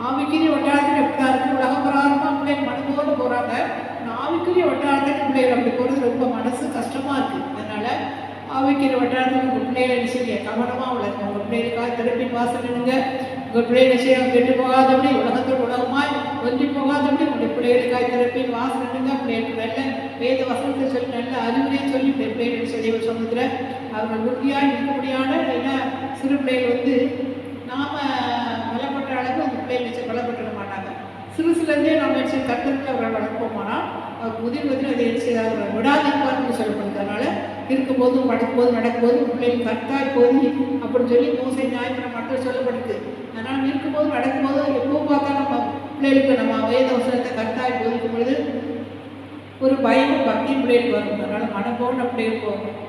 ஆவிக்குரிய வட்டாரத்தில் எப்படி தான் இருக்குது, உலக பிரகாரமாக பிள்ளைகள் மனமோடு போகிறாங்க. ஆவிக்குரிய வட்டாரத்துக்கு பிள்ளைகள் அப்படி போகிறது ரொம்ப மனசு கஷ்டமாக இருக்குது. அதனால் ஆவிக்குரிய வட்டாரத்துக்கு உங்கள் பிள்ளைகளை நிச்சய கவனமாக வளர்க்கும். உங்கள் பிள்ளைகளுக்காக திறப்பின் வாசல் நின்னுங்க. உங்கள் பிள்ளை நிச்சயம் கெட்டு போகாதபடி, உலகத்தோடு உலகமாய் ஒன்றி போகாதபடி உங்களுடைய பிள்ளைகளுக்காக திறப்பின் வாசல் நின்னுங்க. பிள்ளைகளுக்கு நல்ல வேத வசனத்தை சொல்லி நல்ல அறிவுரையை சொல்லி பிள்ளைகள் செய்ய சமூகத்தில் அவர்கள் உறுதியாக இருக்கக்கூடியான ஏன்னா சிறு பிள்ளைகள் நாம் பலப்பட்ட அளவு அந்த பிள்ளைகள் நிச்சயம் பலப்பட்டுட மாட்டாங்க. சிறுசுலேருந்தே நம்ம நிச்சயம் கற்றுக்கிட்டு அவர்கள் வளர்ப்போமானால் அவர் முதிர்வதில் அதை நிச்சயம் அவர்கள் விடாதிருப்பார்னு சொல்லப்படுது. அதனால் இருக்கும்போதும் படுக்கும்போதும் நடக்கும்போதும் பிள்ளைகள் கர்த்தாய் போதி அப்படின்னு சொல்லி மோசை நியாயத்தில் மட்டும் சொல்லப்படுது. அதனால் இருக்கும்போதும் நடக்கும்போதும் எப்பவும் பார்த்தா நம்ம பிள்ளைகளுக்கு நம்ம வேத வசனத்தை கர்த்தாய் போதிக்கும் பொழுது ஒரு பயமும் பக்தி பிள்ளைகள் வரும். அதனால் மனப்போன பிள்ளைகள்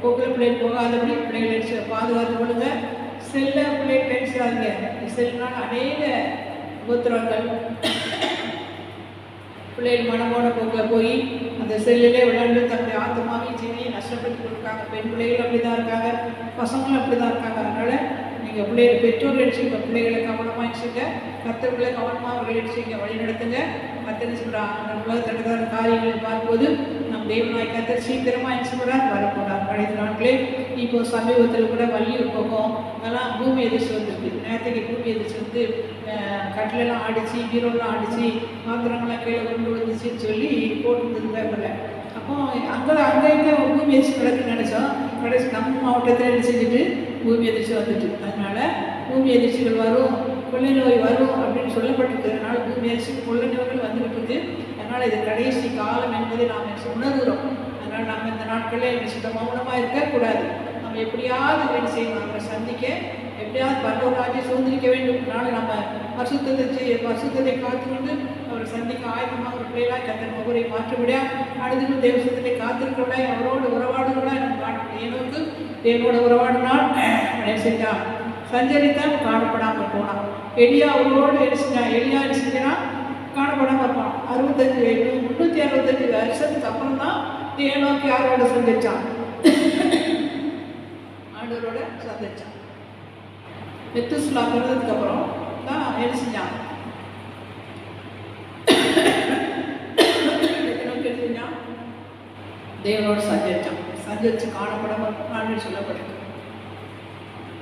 போக்கில் பிள்ளைகள் போகாதபடி பிள்ளைகளை பாதுகாத்து கொள்ளுங்க. செல்ல பிள்ளைகள் பேசாதீங்க. செல்லினால் அநேக உபத்திரங்கள் பிள்ளைகள் மனமோன போக்கில் போய் அந்த செல்லிலே விளையாண்டு தன்னுடைய ஆத்மாவையும் ஜீவியை நஷ்டப்படுத்தி கொடுக்காங்க. பெண் பிள்ளைகள் அப்படி தான் இருக்காங்க, பசங்களும் அப்படி தான் இருக்காங்க. அதனால் நீங்கள் பிள்ளைகள் பெற்றோர் எடுத்துங்க, பிள்ளைகளை கவனமாக எடுத்துங்க, கர்த்தர்களை கவனமாக அவர்கள் எடுத்துங்க, வழி நடத்துங்க. கர்த்தர் சொல்கிறார் உலகத்தோட காரியங்களை பார்க்கும்போது நம் தேவனாய் கர்த்தர் சீக்கிரமாக என்ன சொல்கிறார், வரப்போகிறார். கடைசி நாட்களே இப்போ சமீபத்தில் கூட வள்ளியூர் பக்கம் அதெல்லாம் பூமி எதிர்ச்சி வந்துருக்கு. நேரத்துக்கு பூமி எதிர்ச்சி கட்டிலெல்லாம் ஆடிச்சு, பீரோலாம் ஆடிச்சு, பாத்திரங்கள்லாம் கீழே கொண்டு வந்துச்சுன்னு சொல்லி போட்டுருந்தது பேப்பரில். அப்போ அங்கே எங்கே பூமி எதிர்ச்சி நடக்குன்னு நினச்சோம். கடைசி நம்ம மாவட்டத்தில் என்ன செஞ்சுட்டு பூமி எதிர்ச்சி வந்துட்டு. அதனால் பூமி எதிர்ச்சிகள் வரும், கொள்ளை நோய் வரும் அப்படின்னு சொல்லப்பட்டிருக்கு. அதனால் பூமி எதிர்ச்சி கொள்ளை நோய்கள் வந்துகிட்டு இருக்குது. அதனால் இது கடைசி காலம் என்பதை நாம் உணர்கிறோம். அதனால் நம்ம இந்த நாட்களில் என்ன மௌனமாக இருக்கக்கூடாது. நம்ம எப்படியாவது என்ன செய்யணும், அவரை சந்திக்க எப்படியாவது பரலோகராஜ்யை சுதந்திரிக்க வேண்டும். அதனால் நம்ம பரிசுத்தத்தை காத்துக்கொண்டு அவரை சந்திக்க ஆயத்தமாக ஒரு பிள்ளைகளாக கர்த்தர் முகரை மாற்றவிட அடுத்து தேவசத்தை காத்திருக்கிறவிட அவரோடு உறவாடுகளா நம்ம காணப்படும். ஏனோக்கு தேவனோட உறவாடினால் செஞ்சான் சஞ்சரித்தான் காணப்படாமல் போனான். எலியா அவரோடு எலியா செஞ்சான் காணப்படாமல் இருப்பான். 365 வருஷத்துக்கு அப்புறம் தான் தேவனோக்கி யாரோட சந்திச்சான், ஆண்டவரோட சந்திச்சான். மெத்துசுலா பிறந்ததுக்கு அப்புறம் தான் என்ன செஞ்சான், தேவனோட சந்திச்சு காணப்படாமல் சொல்லப்பட்டிருக்கு.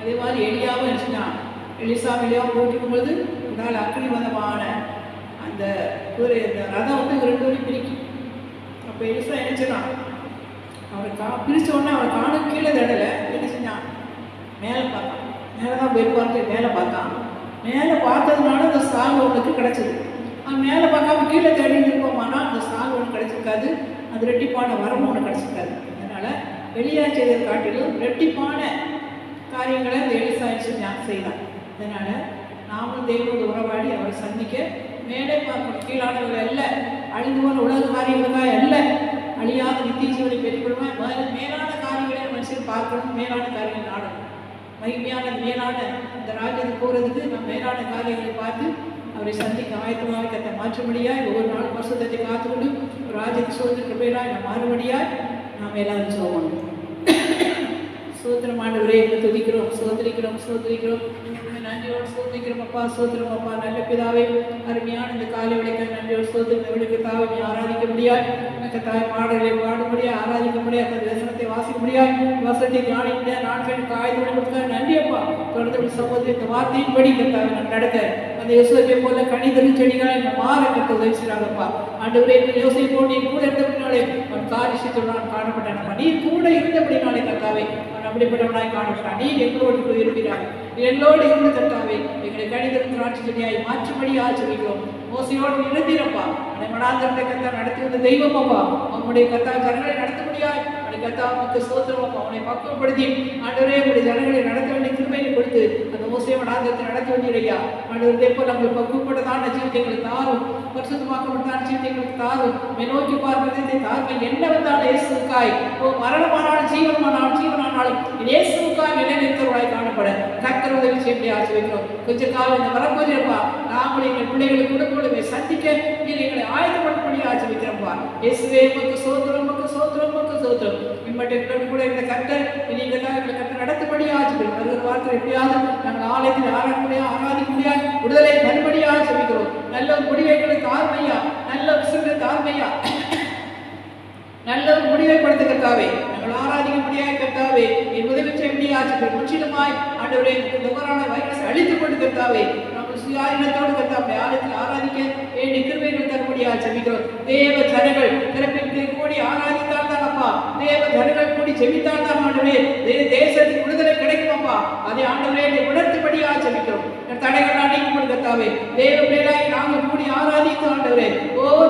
அதே மாதிரி எலியாவும் நினச்சினான். எலியாவும் போட்டிருக்கும் பொழுது உடால் அக்னி மதமான அந்த ஒரு ரதம் 2 வழி பிரிக்கும். அப்போ எலிசா நினைச்சிடான், அவரை பிரித்த உடனே அவரை காணும் கீழே தடலை என்ன மேலே பார்த்தான். மேலே தான் போயிருப்பார்த்து மேலே பார்த்தான். மேலே பார்த்ததுனால அந்த சால்வை அவனுக்கு கிடச்சிது. அவன் மேலே பார்க்காம கீழே தேடி இருப்போமானா அந்த சால்வை ஒன்று கிடச்சிருக்காது, அது ரெட்டிப்பான வரமும் ஒன்று கிடச்சிருக்காது. அதனால் எலியா செய்ததை காட்டிலும் ரெட்டிப்பான காரியங்களை அந்த எலிசா செய்தான். அதனால் நாமும் தேவனோடு உறவாடி அவரை சந்திக்க மேலே பார்க்கணும். கீழானவர்கள் அல்ல, அழிந்து போன உலக காரியங்களுக்காக அல்ல, அழியாத நித்திய ஜீவனை பெற்றுக்கொள்வேன். மேலான காரியங்களை மனுஷன் பார்க்கணும், மேலான காரியங்கள் நாடணும். மகிமையான மேலான இந்த ராஜ்யத்துக்கு போகிறதுக்கு நம்ம மேலான காரியங்களை பார்த்து அவரை சந்திக்க ஆயத்தமாக கத்தை மாற்றும்படியாய் ஒவ்வொரு நாளும் பரிசுத்தத்தை காத்துக்கொண்டு ராஜ்யத்தை சோதனை பேராய் நாம் மாறுபடியாய் நாம் எல்லாரும் சோகணும். சோத்திரம் ஆண்டவரே, துதிக்கிறோம், சோதரிக்கிறோம், சோதரிக்கிறோம், நன்றியோடு சோதரிக்கிறோம் அப்பா. சோத்திரம் அப்பா, நல்ல பிதாவே, அருமையான இந்த காலை விளக்க நன்றியோடு சோதரி விளக்கு தாவை நீ ஆராதிக்க முடியாது. தாய் பாடலை பாட முடியாது, ஆராதிக்க முடியாது, அந்த வசனத்தை வாசிக்க முடியாது, வசனத்தை தியானிக்க முடியாது, நாட்கள் காய்ந்து கொடுக்க நன்றி அப்பா. தொடர்ந்து சகோதரி இந்த வார்த்தையின் படி கத்தாவை நான் நடக்க அந்த யோசனை போல கணிதரும் செடிகளை மாற கற்று உதவி செய்கிறாங்கப்பா. ஆண்டவரே, இந்த யோசனை போல் நீ கூட இருந்தபடினாலே அவன் காரியத்தோடு நான் காணப்பட்டேன். நீ கூட இருந்தபடினாலே கத்தாவே அவன் அப்படிப்பட்டவனாய் காணப்பட்டான். நீ எங்களோடு இருக்கிறாய், எங்களோடு இருந்து கத்தாவே எங்களை கணிதரும் திராட்சை செடியாய் மாற்றும்படி ஆச்சரிக்கிறோம். மோசையோடு இருந்தீரப்பா, அதை மனாந்தரத்தை கத்தா நடத்தி வந்த தெய்வம் அப்பா. அவனுடைய கத்தா ஜனங்களை நடத்த முடியாது. கத்தா நமக்கு சோத்திரம் அப்பா. அவனை பக்குவப்படுத்தி ஆண்டவரே உடைய ஜனங்களை நடத்த வேண்டிய கிருபையை கொடுத்து அந்த மோசையை மனாந்தரத்தை நடத்த வேண்டியதையா ஆண்டவரே போல் நம்மளை பக்குவப்பட்டதான ஜீவிதங்களை தாரும், பரிசுத்தமாக்கப்பட்டதான ஜீவிதங்களுக்கு தாரும், நோக்கி பார்ப்பதை தாருமை. என்ன வந்தாலும் இயேசுக்காய் மரணமானாலும் ஜீவனானாலும் இயேசுக்காய் நிலைநிறுத்தவர்களாய் காணப்பட கர்த்தர் உதவி செய்ய ஆசைக்கிறோம். கொஞ்ச காலம் இந்த வரப்போதிருப்பா நாமளை எங்கள் பிள்ளைகளை குடும்பங்களை சந்திக்க நீர் எங்களை ஆயத்தப்படுத்தபடி ஆசைக்கிறோம்ப்பா. இயேசுவே உமக்கு சோத்திரம், உமக்கு சோத்திரம், உமக்கு சோத்திரம். இம்மட்டும் கூட இந்த கர்த்தர் நீங்கள் தான் எங்களை கர்த்தர் நடத்தபடி ஆசைக்கிறோம். வருகிற வார்த்தை எப்படியாவது நாங்கள் ஆலயத்தில் ஆராதிக்க முடியாது, விடுதலை தருபடியாக ஆசைக்கிறோம். நல்ல ஒரு முடிவை தார்மையா, நல்ல விசுவ தார்மையா, நல்ல ஒரு முடிவை கொடுத்த கர்த்தாவே நாங்கள் ஆராதிக்க முடியாது கர்த்தாவே என் உதவி செய்ய முடியாது. முற்றிலுமாய் ஆண்டவரே துவரான வைரஸ் அழித்து கொண்டு கர்த்தாவே நாங்கள் சுயாதீனத்தோடு கர்த்தாவே ஆலயத்தில் ஆராதிக்க வேண்டிய கிருபைகள் தருபடியாக ஜெபிக்கிறோம். தேவ ஜனங்கள் திறப்பிற்கு கூடி ஆராதித்தால் தான் அப்பா, தேவ ஜனங்கள் கூடி ஜெபித்தால் தான் ஆண்டவரே தேசத்துக்கு விடுதலை கிடைக்கும் அப்பா. அதை ஆண்டவரே உணர்த்துபடியாக ஜெபிக்கிறோம். தடைகள் அடைக்கப்படும் கர்த்தாவே தேவ பிள்ளைகளாய் நாங்கள் கூடி ஆராதித்து ஆண்டவரே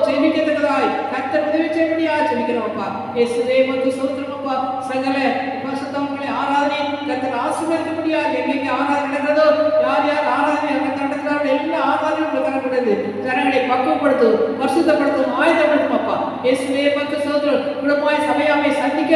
ஜெபிக்கத்தக்கதாய் கர்த்தர் உதவி செய்யபடியாக ஜெபிக்கிறோம் அப்பா. இயேசுவே உமக்கு ஸ்தோத்திரம் அப்பா. சகல பரிசுத்தவான்களை ஆராதனை கர்த்தர் ஆசீர்வதிக்க முடியாது. எங்கெங்கே ஆராதனை நடக்கிறதோ, யார் யார் ஆராதனை நடக்கிறார்கள் எல்லா ஆராதனையும் தரப்படுது. ஜனங்களை பக்குவப்படுத்தும், பரிசுத்தப்படுத்தும், ஆயத்தப்படுத்தும் அப்பா. இயேசுவே உமக்கு ஸ்தோத்திரம். குடும்பமாய் சபையாமை சந்திக்க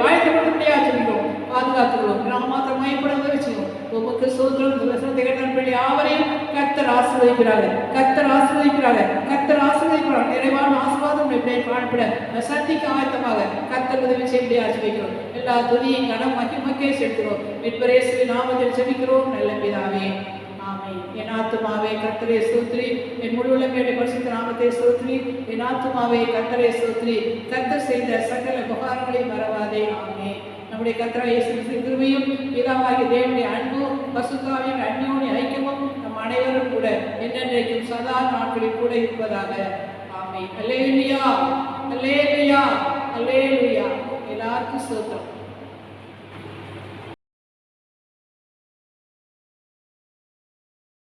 ஆயத்தப்படுத்த முடியாது ஜெபிக்கிறோம். பாதுகாத்துக்கிறோம். நாம் மாத்திரம் மயப்பட உதவி செய்வோம். உமக்கு சோத்திரம். வசனத்தை கேட்ட யாவரையும் கர்த்தர் ஆசீர்வதிக்கிறார்கள், கர்த்தர் ஆசீர்வதிக்கிறார்கள், கர்த்தர் ஆசீர்வதிக்கிறார்கள். நிறைவான ஆசீர்வாதம் இப்படியே காணப்பட சந்திக்க ஆயத்தமாக கர்த்தர் உதவி செய்ய ஆசீர்வதிக்கிறோம். எல்லா துதியும் கனம் மகிமைக்கே செலுத்துகிறோம். மீட்பர் இயேசுவின் நாமத்தில் ஜெபிக்கிறோம் நல்ல பிதாவே, ஆமென். என் ஆத்துமாவே கர்த்தரை ஸ்தோத்திரி, என் முழு உள்ளமே பரிசுத்த நாமத்தை ஸ்தோத்திரி. என் ஆத்துமாவே கர்த்தரை ஸ்தோத்திரி, கர்த்தர் செய்த சகல உபகாரங்களை மறவாதே. ஆமென். நம்முடைய கர்த்தராகிய இயேசு கிறிஸ்துவின் கிருபையும் பிதாவாகிய தேவனுடைய அன்பும் பரிசுத்தாவியின் அந்யோன்ய ஐக்கியமும் நம் அனைவரும் கூட என்றென்றைக்கும் சதா நாட்களில் கூட இருப்பதாக. ஆமென். அல்லேலூயா, அல்லேலூயா, அல்லேலூயா. எல்லாருக்கும் ஸ்தோத்திரம்.